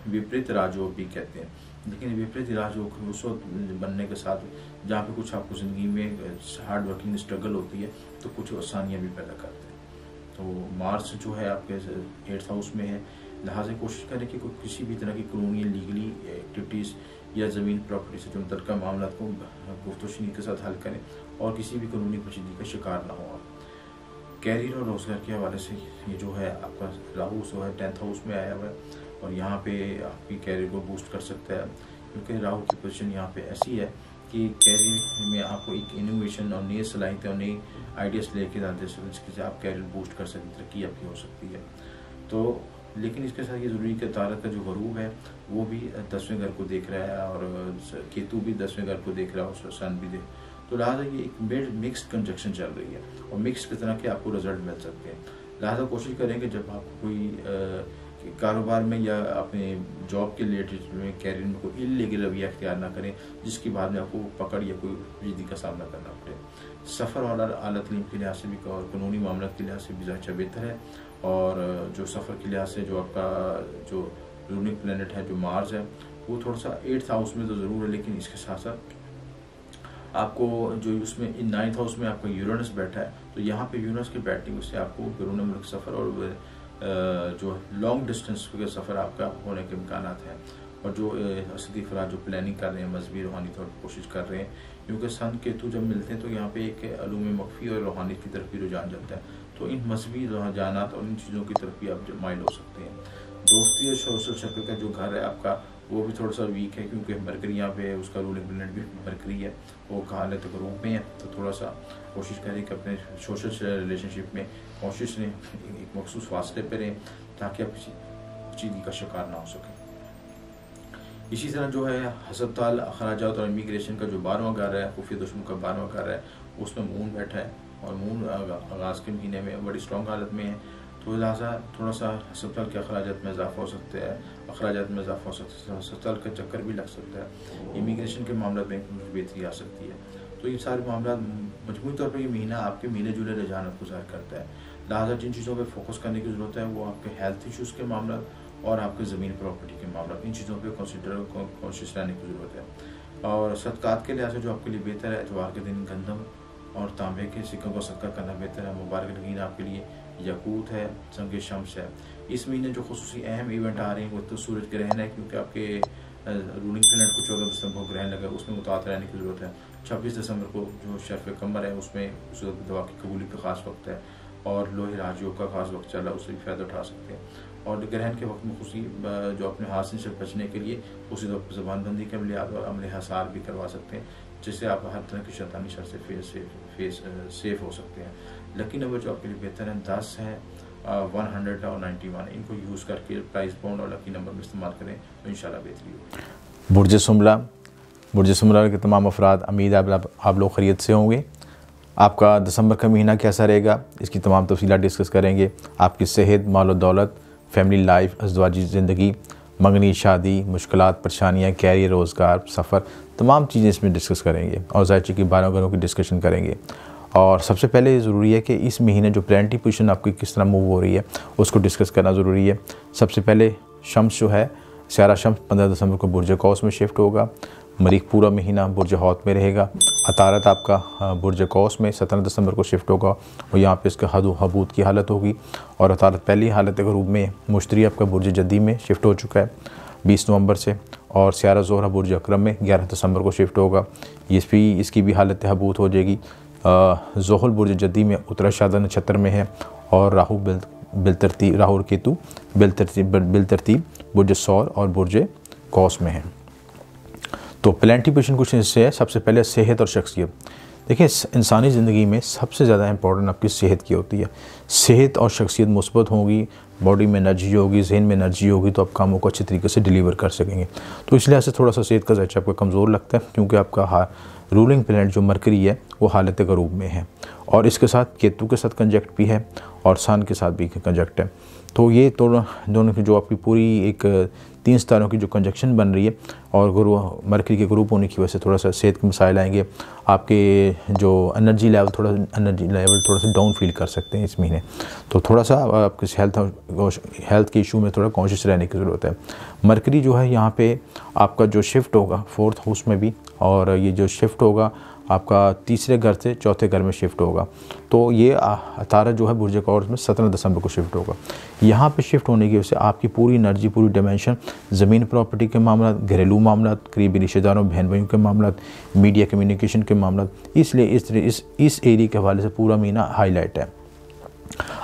विपरीत राजयोग भी कहते हैं, लेकिन विपरीत राजयोग उस वक्त बनने के साथ जहाँ पे कुछ आपको ज़िंदगी में हार्ड वर्किंग स्ट्रगल होती है तो कुछ आसानियाँ भी पैदा करते हैं। तो मार्स जो है आपके 8th हाउस में है, लिहाजा कोशिश करें कि किसी भी तरह की कानूनी लीगली एक्टिविटीज़ या ज़मीन प्रॉपर्टी से जो मुतल्लिक़ा मामला को गुफ्तगू के साथ हल करें और किसी भी कानूनी पेचीदगी का शिकार ना हो आप। कैरियर और रोज़गार के हवाले से ये जो है आपका राहु जो है 10th हाउस में आया हुआ है और यहाँ पे आपकी कैरियर को बूस्ट कर सकता है, क्योंकि राहु की पोजीशन यहाँ पे ऐसी है कि कैरियर में आपको एक इनोवेशन और नई सलाहियतें और नई आइडियाज़ लेके आते हैं जिससे आप कैरियर बूस्ट कर सकते, तरक्की आपकी हो सकती है। तो लेकिन इसके साथ ये ज़रूरी कि तारक का जो गरूब है वो भी 10वें घर को देख रहा है और केतु भी 10वें घर को देख रहा है और सन भी तो लिहाजा ये एक मिक्स्ड कंजक्शन चल रही है और मिक्स की तरह के आपको रिजल्ट मिल सकते हैं। लिहाजा कोशिश करेंगे जब आप कोई कारोबार में या अपने जॉब के रिलेटेड में कैरियर में कोई इल्लीगल रवैया अख्तियार ना करें जिसकी बाद में आपको पकड़ या कोई पेचीदगी का सामना करना पड़े। सफ़र और आलत के लिहाज से भी और कानूनी मामला के लिहाज से भी ज़्यादा बेहतर है, और जो सफ़र के लिहाज से जो आपका जो रूलिंग प्लैनेट है जो मार्स है वो थोड़ा सा 8th हाउस में तो ज़रूर है, लेकिन इसके साथ साथ आपको जो उसमें 9th हाउस में आपका यूरेनस बैठा है, तो यहाँ पे यूरेनस के बैठने से आपको बैरून मुल्क सफ़र और जो लॉन्ग डिस्टेंस का सफ़र आपका होने के इम्कान हैं। और जो असदी अफराद जो प्लानिंग कर रहे हैं मजहबी रूहानी तौर पर कोशिश कर रहे हैं, क्योंकि सन केतु जब मिलते हैं तो यहाँ पे एक अलूम मख्फी और रूहानी की तरफ भी रुझान जाता है, तो इन मजहबी रुझानात और इन चीज़ों की तरफ भी आप माइल हो सकते हैं। दोस्ती और सोशल शक्ल का जो घर है आपका वो भी थोड़ा सा वीक है, क्योंकि मरकरी यहाँ पे उसका रूलिंग प्लैनेट भी मरकरी है, वो हालत गरूब में है, तो थोड़ा सा कोशिश करें कि अपने सोशल रिलेशनशिप में कोशिश रहें, एक मखसूस फासले पर रहें ताकि आप किसी चीज़ का शिकार ना हो सकें। इसी तरह जो है हस्पताल अखराजात और इमिग्रेशन का जो 12वां घर है खुफिया दुश्मन का 12वां घर है, उसमें मून बैठा है और मून आगाज़ के महीने में बड़ी स्ट्रॉन्ग हालत में है, तो लिहाजा थोड़ा सा हस्पताल के अखराजात में इजाफा हो सकता है, हस्पताल का चक्कर भी लग सकता है, इमिग्रेशन के मामला में बेहतरी आ सकती है। तो ये सारे मामला मजमूई तौर पर ये महीना आपके मिले जुले रुझान को ज़ाहिर करता है। लिहाजा जिन चीज़ों पर फोकस करने की ज़रूरत है वो आपके हेल्थ इशूज़ के मामला और आपके ज़मीन प्रॉपर्टी के मामला, इन चीज़ों पर कॉन्शियस रहने की ज़रूरत है। और सदक़ात के लिहाज से जो आपके लिए बेहतर है, एतवार के दिन गंदम और तांबे के सिक्कों को सदका करना बेहतर है। मुबारक रगीन आपके लिए यकूत है, संग शम्स है। इस महीने जो खुसूसी अहम इवेंट आ रहे हैं वो तो सूरज ग्रहण है, क्योंकि आपके रूलिंग प्लैनेट को 14 दिसंबर को ग्रहण लगा, उसमें मुतात रहने की ज़रूरत है। 26 दिसंबर को जो शर्फ़ कमर है उसमें उस दवा की कबूली का ख़ास वक्त है, और लोहे राजयोग का खास वक्त चल रहा है, उससे भी फ़ायदा उठा सकते हैं। और ग्रहण के वक्त में खुशी जो अपने हासिल से बचने के लिए उसी वक्त ज़बानबंदी के अमलियात और अमल हसार भी करवा सकते हैं, जिससे आप हर तरह की शैतानी शर से सेफ हो सकते हैं। लकी नंबर जो आपके लिए बेहतर है 10 है, 100 और 91, इनको यूज़ करके प्राइस बाउंड और लकी नंबर में इस्तेमाल करें तो इंशाल्लाह बेहतरी होगी। बुर्ज सुमरा के तमाम अफराद, उम्मीद है आप लोग खैरियत से होंगे। आपका दिसंबर का महीना कैसा रहेगा, इसकी तमाम तफसीलात डिस्कस करेंगे। आपकी सेहत, माल और दौलत, फैमिली लाइफ, अज़वाजी ज़िंदगी, मंगनी शादी, मुश्किलात, परेशानियाँ, कैरियर, रोज़गार, सफ़र, तमाम चीज़ें इसमें डिस्कस करेंगे और ज़ाहिर की 12 घरों की डिस्कशन करेंगे। और सबसे पहले ज़रूरी है कि इस महीने जो प्लैनेटरी पोजीशन आपकी किस तरह मूव हो रही है उसको डिस्कस करना ज़रूरी है। सबसे पहले शम्स जो है, स्यारा शम्स 15 दिसंबर को बुर्ज कौस में शिफ्ट होगा। मरीख पूरा महीना बुर्ज हौत में रहेगा। अतारत आपका बुर्ज कौस में 17 दिसंबर को शिफ्ट होगा और यहाँ पे इसका हबूत की हालत होगी। और अतारत पहली हालत ग़रूब में मुश्तरी आपका बुर्ज जद्दी में शिफ्ट हो चुका है 20 नवंबर से। और स्यारा ज़ोहरा बुर्ज अकरम में 11 दिसंबर को शिफ्ट होगा, इसकी भी हालत हबूत हो जाएगी। ज़ोहल बुर्ज जद्दी में उत्तरा शादा नक्षत्र में है। और राहु केतु बिलतरतीब बुर्ज सौर और बुर्ज कौस में है। तो प्लैनेटरी पोजीशन कुछ इससे है। सबसे पहले सेहत और शख्सियत। देखिए, इंसानी ज़िंदगी में सबसे ज़्यादा इंपॉर्टेंट आपकी सेहत की होती है। सेहत और शख्सियत मुस्बत होगी, बॉडी में एनर्जी होगी, जहन में एनर्जी होगी, तो आप कामों को अच्छे तरीके से डिलीवर कर सकेंगे। तो इसलिए से थोड़ा सा सेहत का ज़ायचा आपको कमज़ोर लगता है, क्योंकि आपका रूलिंग प्लैनेट जो मरकरी है वो हालत ग़रूब में है, और इसके साथ केतु के साथ कंजक्ट भी है और सन के साथ भी कंजक्ट है। तो ये दोनों की जो आपकी पूरी एक 3 सितारों की जो कंजक्शन बन रही है और मरकरी के ग्रुप होने की वजह से थोड़ा सा सेहत के मसाइल आएंगे। आपके जो एनर्जी लेवल थोड़ा सा डाउन फील कर सकते हैं इस महीने। तो थोड़ा सा आपके हेल्थ के इशू में थोड़ा कॉन्शियस रहने की ज़रूरत है। मरकरी जो है यहाँ पे आपका जो शिफ्ट होगा 4th हाउस में भी, और ये जो शिफ्ट होगा आपका 3रे घर से 4थे घर में शिफ्ट होगा। तो ये अतारत जो है बुर्ज कौस में 17 दिसंबर को शिफ्ट होगा। यहाँ पे शिफ्ट होने की वजह से आपकी पूरी एनर्जी, पूरी डिमेंशन, ज़मीन प्रॉपर्टी के मामला, घरेलू मामला, करीबी रिश्तेदारों, बहन भाइयों के मामला, मीडिया कम्युनिकेशन के मामला, इसलिए इस एरिया के हवाले से पूरा महीना हाईलाइट है।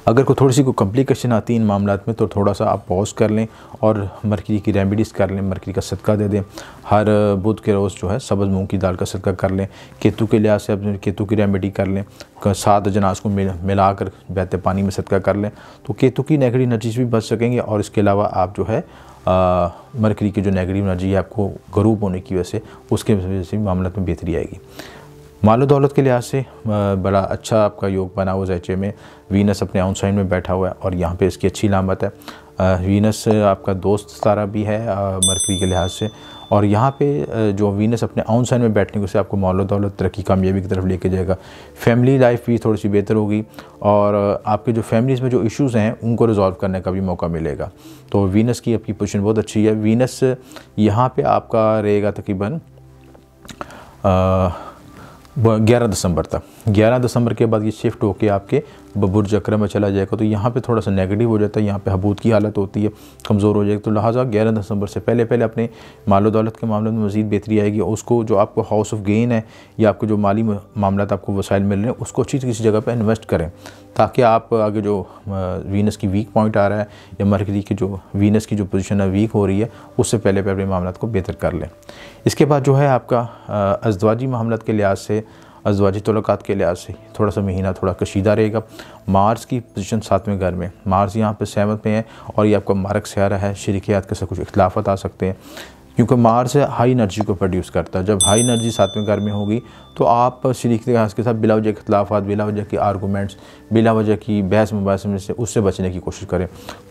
अगर कोई थोड़ी सी कोई कॉम्प्लिकेशन आती है इन मामलात में तो थोड़ा सा आप पॉज कर लें और मरकरी की रेमेडीज़ कर लें, मरकरी का सदका दे दें। हर बुध के रोज़ जो है सब्ज़ मूंग की दाल का सदका कर लें। केतु के लिहाज से अपने केतु की रेमेडी कर लें, 7 जनाज को मिलाकर बहते पानी में सदका कर लें, तो केतु की नेगेटिव एनर्जी से भी बच सकेंगे। और इसके अलावा आप जो है मरकरी की जो नेगेटिव एनर्जी है आपको गरूब होने की वजह से, उसके वजह से मामला में बेहतरी आएगी। मालो दौलत के लिहाज से बड़ा अच्छा आपका योग बना हुआ ज़ायचे में। वीनस अपने ऑन साइन में बैठा हुआ है और यहाँ पे इसकी अच्छी लामत है। वीनस आपका दोस्त सितारा भी है मरकरी के लिहाज से, और यहाँ पे जो वीनस अपने ऑन साइन में बैठने से आपको मालो दौलत, तरक्की, कामयाबी की तरफ लेके जाएगा। फैमिली लाइफ भी थोड़ी सी बेहतर होगी और आपके जो फैमिलीज़ में जो इश्यूज़ हैं उनको रिजॉल्व करने का भी मौका मिलेगा। तो वीनस की आपकी पोजीशन बहुत अच्छी है। वीनस यहाँ पर आपका रहेगा तकरीबन 11 दिसंबर तक। 11 दिसंबर के बाद ये शिफ्ट होके आपके बुर्ज अकरम में चला जाएगा, तो यहाँ पे थोड़ा सा नेगेटिव हो जाता है, यहाँ पे हबूत की हालत होती है, कमज़ोर हो जाएगी। तो लिहाजा 11 दिसंबर से पहले अपने मालो दौलत के मामले में मज़ीद बेहतरी आएगी। और उसको जो आपको हाउस ऑफ गेन है या आपको जो माली मामला आपको वसाइल मिल रहे हैं उसको अच्छी किसी जगह पर इन्वेस्ट करें, ताकि आप आगे जो वीनस की वीक पॉइंट आ रहा है या मरकरी की जो वीनस की जो पोजीशन है वीक हो रही है, उससे पहले अपने मामला को बेहतर कर लें। इसके बाद जो है आपका अज़वाजी मामलात के लिहाज से, अज़वाजी तल्लुकात के लिहाज से थोड़ा सा महीना थोड़ा कशीदा रहेगा। मार्स की पोजीशन 7वें घर में, मार्स यहाँ पे 7th में है और ये आपका मारक स्यारा है। शरीकियात के साथ कुछ इख्तलाफात आ सकते हैं, क्योंकि मार्स हाई एनर्जी को प्रोड्यूस करता है। जब हाई एनर्जी 7वें घर में होगी तो आप शरीक के साथ बिला वजह इख्तलाफात, बिला वजह की आर्गूमेंट्स, बिला वजह की बहस मुबाहस में से उससे बचने की कोशिश करें।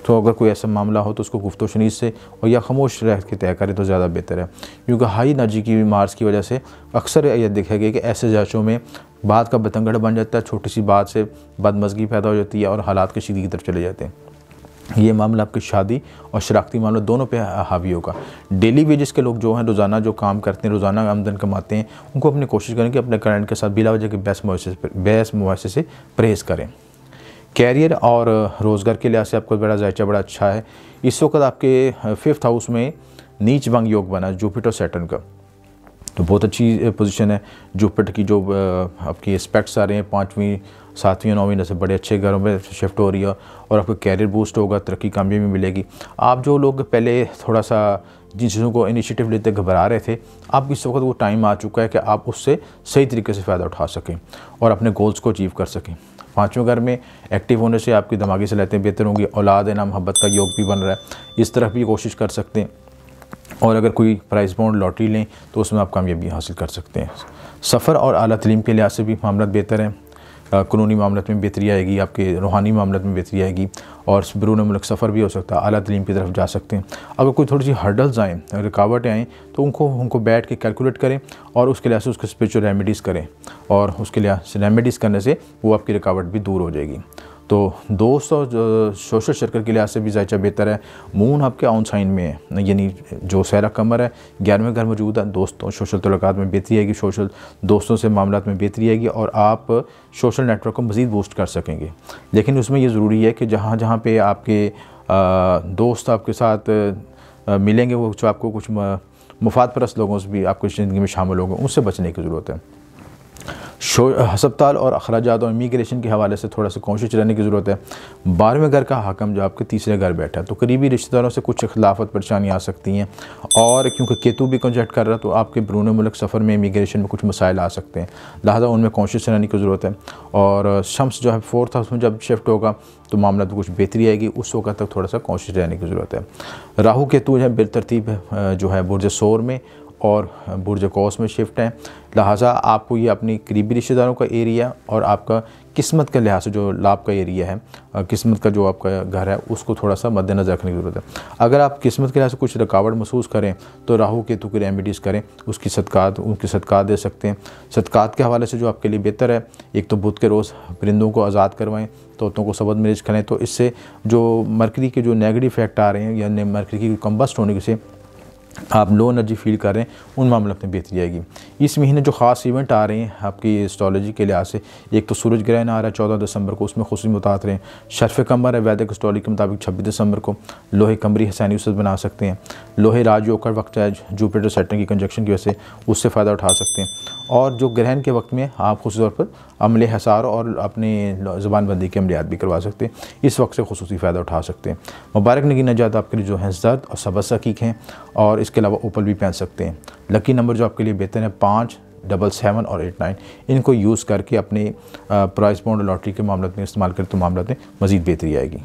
तो अगर कोई ऐसा मामला हो तो उसको गुफ्तो शनीद से और या खामोश रह के तय करें तो ज़्यादा बेहतर है, क्योंकि हाई एनर्जी की मार्स की वजह से अक्सर यह देखा गया कि ऐसे जांचों में बात का बतंगड़ बन जाता है, छोटी सी बात से बदमज़गी पैदा हो जाती है और हालात के शीदी की तरफ चले जाते हैं। ये मामला आपकी शादी और शराकती मामला दोनों पे हावी होगा। डेली वेजेस के लोग जो हैं, रोज़ाना जो काम करते हैं, रोज़ाना आमदन कमाते हैं, उनको अपनी कोशिश करें कि अपने क्लाइंट के साथ बिला वजह के बेस मुआवजे से परहेज़ करें। कैरियर और रोज़गार के लिहाज से आपका बड़ा जायचा बड़ा अच्छा है। इस वक्त आपके 5th हाउस में नीच भंग योग बना जुपिटर सैटर्न का, तो बहुत अच्छी पोजीशन है। जुपिटर की जो आपकी एस्पेक्ट्स आ रहे हैं 5वीं 7वीं 9वीं से बड़े अच्छे घरों में शिफ्ट हो रही है और आपका कैरियर बूस्ट होगा, तरक्की कामयाबी मिलेगी। आप जो लोग पहले थोड़ा सा जिन चीज़ों को इनिशिएटिव लेते घबरा रहे थे, अब इस वक्त वो टाइम आ चुका है कि आप उससे सही तरीके से फ़ायदा उठा सकें और अपने गोल्स को अचीव कर सकें। 5वें घर में एक्टिव होने से आपकी दिमागी सलाहियतें बेहतर होंगी। औलाद है ना, मोहब्बत का योग भी बन रहा है, इस तरफ भी कोशिश कर सकते हैं। और अगर कोई प्राइज़ बॉन्ड लॉटरी लें तो उसमें आप कामयाबी हासिल कर सकते हैं। सफ़र और आला तलीम के लिहाज से भी मामला बेहतर हैं। कानूनी मामलों में बेहतरी आएगी, आपके रूहानी मामलों में बेहतरी आएगी और बैरून मुल्क सफ़र भी हो सकता है, आला तलीम की तरफ जा सकते हैं। अगर कोई थोड़ी सी हर्डल्स आएँ, रुकावटें आएँ, तो उनको बैठ के कैलकुलेट करें और उसके लिहाज से उसके स्पिरिचुअल रेमेडीज़ करें और उसके लिहाज से रेमेडीज़ करने से वो आपकी रुकावट भी दूर हो जाएगी। तो दोस्त और सोशल सर्कल के लिहाज से भी जायचा बेहतर है। मून आपके ऑन साइन में है, यानी जो सहरा कमर है 11वें घर मौजूद है। दोस्तों सोशल तल्लुकात में बेहतरी आएगी, सोशल दोस्तों से मामलात में बेहतरी आएगी और आप सोशल नेटवर्क को मज़ीद बूस्ट कर सकेंगे। लेकिन उसमें ये ज़रूरी है कि जहाँ जहाँ पे आपके दोस्त आपके साथ मिलेंगे, वो जो आपको कुछ मुफाद परस्त लोगों से भी आपकी ज़िंदगी में शामिल होंगे, उनसे बचने की ज़रूरत है। हस्पताल और अखराजात और इमिग्रेशन के हवाले से थोड़ा सा कॉन्शियस रहने की ज़रूरत है। 12वें घर का हाकम जो आपके 3रे घर बैठा है, तो करीबी रिश्तेदारों से कुछ खिलाफत परेशानी आ सकती हैं और क्योंकि केतु भी कंजक्ट कर रहा है तो आपके बैरून मुल्क सफ़र में इमिग्रेशन में कुछ मसाइल आ सकते हैं, लिहाजा उनमें कॉन्शियस रहने की ज़रूरत है। और शम्स जो है 4th हाउस में जब शिफ्ट होगा तो मामला तो कुछ बेहतरी आएगी, उस वक्त तक थोड़ा सा कॉन्शियस रहने की ज़रूरत है। राहु केतु है बेतरतीब जो है बुर्ज सोर में और बुर्ज कौस में शिफ्ट है, लिहाजा आपको ये अपनी करीबी रिश्तेदारों का एरिया और आपका किस्मत के लिहाज से जो लाभ का एरिया है, किस्मत का जो आपका घर है, उसको थोड़ा सा मद्देनज़र रखने की ज़रूरत है। अगर आप किस्मत के लिहाज से कुछ रुकावट महसूस करें तो राहु केतु की रेमेडीज़ करें, उनकी सदक़ात दे सकते हैं। सदक़ात के हवाले से जो आपके लिए बेहतर है, एक तो बुध के रोज़ परिंदों को आज़ाद करवाएं, तोतों को सबद मेज करें, तो इससे जो मरकरी के जो नेगेटिव इफेक्ट आ रहे हैं या मरकरी की कम्बस्ट होने से आप लो एनर्जी फील कर रहे हैं, उन मामलों में बेहतरी आएगी। इस महीने जो ख़ास इवेंट आ रहे हैं आपकी एस्ट्रोलॉजी के लिहाज से, एक तो सूरज ग्रहण आ रहा है 14 दिसंबर को, उसमें खुशी मुतात रहे हैं। शर्फ़ कमर है वैदिक एस्ट्रोलॉजी के मुताबिक 26 दिसंबर को। लोहे कमरी हसैनी उससे बना सकते हैं। लोहे राजयोग का वक्त है जुपिटर सैटर्न की कंजक्शन की वजह से, उससे फ़ायदा उठा सकते हैं। और जो ग्रहण के वक्त में आप खुसूसी तौर पर अमले हसार और अपने ज़ुबानबंदी के अमलियात भी करवा सकते हैं, इस वक्त से खुसूसी फ़ायदा उठा सकते हैं। मुबारक नगी नजात आपके लिए जो है ज़र्द और सबस हकीक हैं और इसके अलावा ओपल भी पहन सकते हैं। लकी नंबर जो आपके लिए बेहतर है 5, 7, और 8, 9, इनको यूज़ करके अपने प्राइस बॉन्ड लॉटरी के मामले में इस्तेमाल करें तो मामले में मज़ीद बेहतरी आएगी।